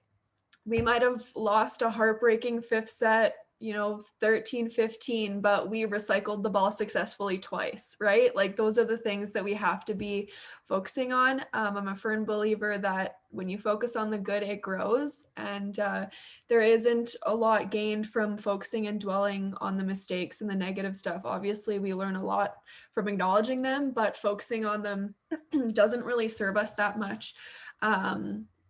we might have lost a heartbreaking fifth set, 13-15, but we recycled the ball successfully twice, right? Like those are the things that we have to be focusing on. I'm a firm believer that when you focus on the good, it grows. And there isn't a lot gained from focusing and dwelling on the mistakes and the negative stuff. Obviously, we learn a lot from acknowledging them, but focusing on them doesn't really serve us that much.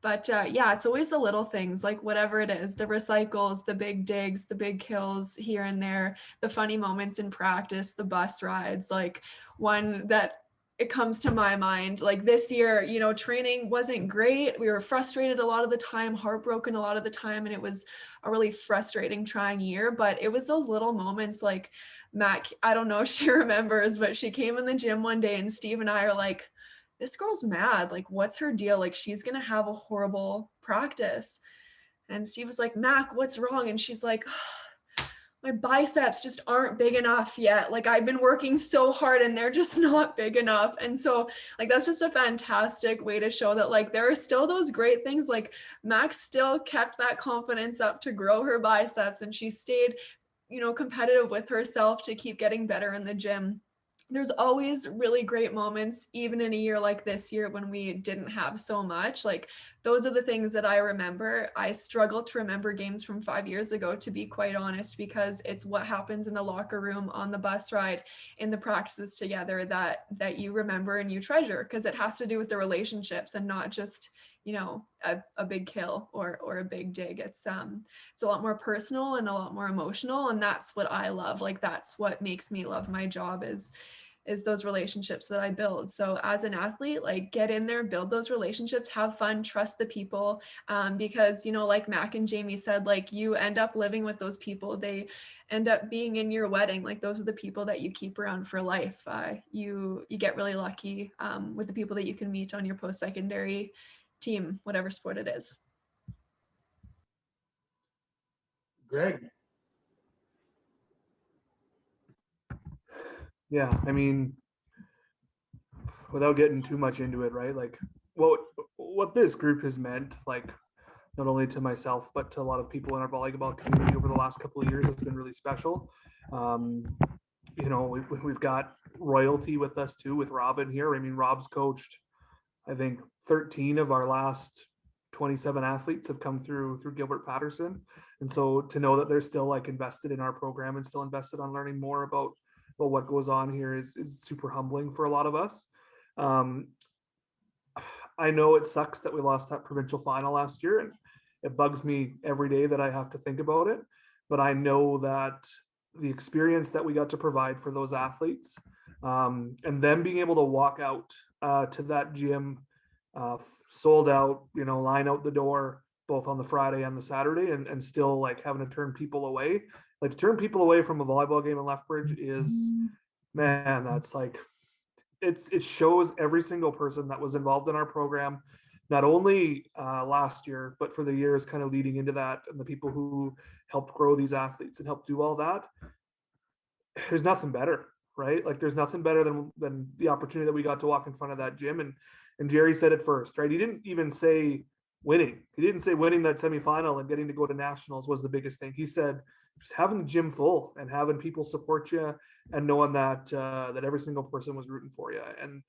But yeah, it's always the little things, like whatever it is, the recycles, the big digs, the big kills here and there, the funny moments in practice, the bus rides. Like one that it comes to my mind, like this year, training wasn't great. We were frustrated a lot of the time, heartbroken a lot of the time, and it was a really frustrating, trying year. But it was those little moments, like Mac, I don't know if she remembers, but she came in the gym one day and Steve and I are like, this girl's mad. Like, what's her deal? Like, she's going to have a horrible practice. And Steve was like, Mac, what's wrong? And she's like, my biceps just aren't big enough yet. Like, I've been working so hard and they're just not big enough. And so, like, that's just a fantastic way to show that, like, there are still those great things. Like, Mac still kept that confidence up to grow her biceps, and she stayed, competitive with herself to keep getting better in the gym. There's always really great moments, even in a year like this year when we didn't have so much. Like those are the things that I remember. I struggle to remember games from 5 years ago, to be quite honest, because it's what happens in the locker room, on the bus ride, in the practices together that you remember and you treasure, because it has to do with the relationships and not just a big kill or a big dig. It's a lot more personal and a lot more emotional, and that's what I love. Like that's what makes me love my job is those relationships that I build. So as an athlete, like get in there, build those relationships, have fun, trust the people, because like Mac and Jamie said, like you end up living with those people. They end up being in your wedding. Like those are the people that you keep around for life. You get really lucky with the people that you can meet on your post-secondary team, whatever sport it is. Greg. Yeah, I mean, without getting too much into it, right? Like what this group has meant, like not only to myself, but to a lot of people in our volleyball community over the last couple of years has been really special. We've got royalty with us too, with Robin here. I mean, Rob's coached, I think 13 of our last 27 athletes have come through Gilbert Patterson. And so to know that they're still like invested in our program and still invested on learning more about what goes on here is super humbling for a lot of us. I know it sucks that we lost that provincial final last year, and it bugs me every day that I have to think about it. But I know that the experience that we got to provide for those athletes, and them being able to walk out to that gym, sold out, line out the door, both on the Friday and the Saturday, and still like having to turn people away. Like to turn people away from a volleyball game in Lethbridge is, man, that's like, it shows every single person that was involved in our program, not only last year, but for the years kind of leading into that, and the people who helped grow these athletes and helped do all that. There's nothing better, right? Like there's nothing better than the opportunity that we got to walk in front of that gym. And Jerry said it first, right? He didn't even say winning. He didn't say winning that semifinal and getting to go to nationals was the biggest thing. He said just having the gym full and having people support you and knowing that that every single person was rooting for you. And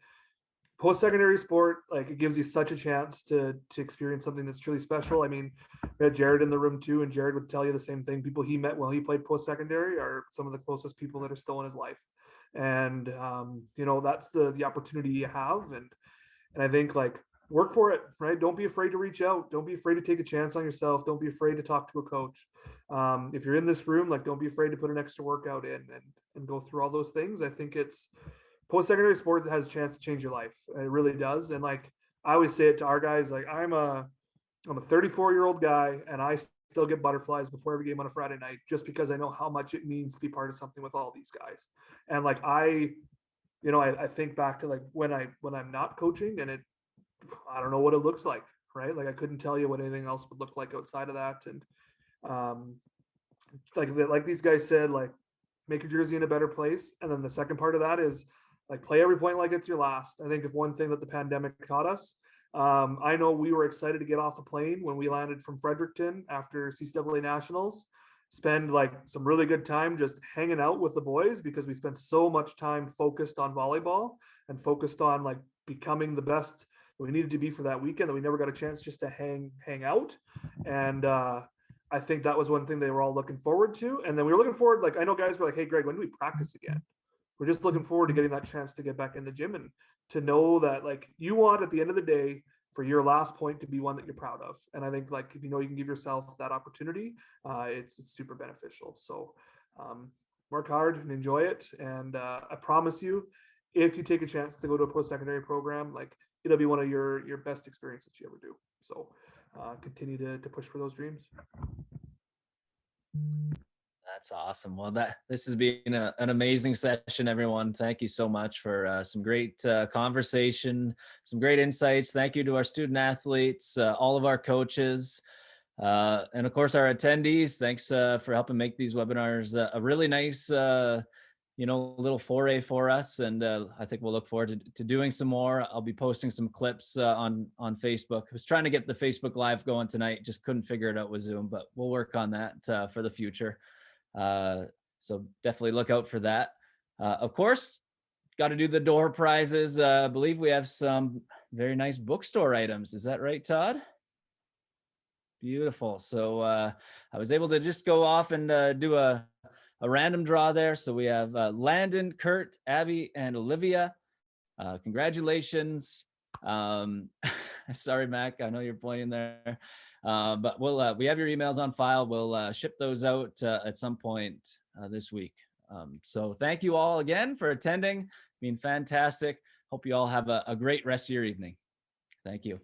post-secondary sport, like it gives you such a chance to experience something that's truly special. I mean, we had Jared in the room too, and Jared would tell you the same thing. People he met while he played post-secondary are some of the closest people that are still in his life. And that's the opportunity you have. And I think like work for it, right? Don't be afraid to reach out. Don't be afraid to take a chance on yourself. Don't be afraid to talk to a coach. If you're in this room, like don't be afraid to put an extra workout in and go through all those things. I think it's post-secondary sport that has a chance to change your life. It really does. And like I always say it to our guys, like I'm a 34-year-old guy, and I still get butterflies before every game on a Friday night, just because I know how much it means to be part of something with all these guys. And like I think back to like when I'm not coaching, and I don't know what it looks like, right? Like I couldn't tell you what anything else would look like outside of that. And like these guys said, like make your jersey in a better place. And then the second part of that is like play every point like it's your last. I think if one thing that the pandemic taught us, I know we were excited to get off the plane when we landed from Fredericton after CCAA Nationals, spend like some really good time just hanging out with the boys because we spent so much time focused on volleyball and focused on like becoming the best we needed to be for that weekend that we never got a chance just to hang out. And I think that was one thing they were all looking forward to. And then we were looking forward, like I know guys were like, hey Greg, when do we practice again? We're just looking forward to getting that chance to get back in the gym and to know that like you want at the end of the day for your last point to be one that you're proud of. And I think like if you know you can give yourself that opportunity, it's super beneficial. So work hard and enjoy it. And I promise you, if you take a chance to go to a post-secondary program, like it'll be one of your best experiences you ever do. So continue to push for those dreams. That's awesome. Well, this has been an amazing session, everyone. Thank you so much for some great conversation, some great insights. Thank you to our student athletes, all of our coaches, and of course our attendees. Thanks for helping make these webinars a really nice, little foray for us. And I think we'll look forward to doing some more. I'll be posting some clips on Facebook. I was trying to get the Facebook Live going tonight, just couldn't figure it out with Zoom, but we'll work on that for the future. So definitely look out for that. Of course, got to do the door prizes. I believe we have some very nice bookstore items. Is that right, Todd? Beautiful. So I was able to just go off and do a random draw there. So we have Landon, Kurt, Abby, and Olivia. Congratulations. Sorry, Mac, I know you're pointing there. But we have your emails on file. We'll ship those out at some point this week. So thank you all again for attending. Been fantastic. Hope you all have a great rest of your evening. Thank you.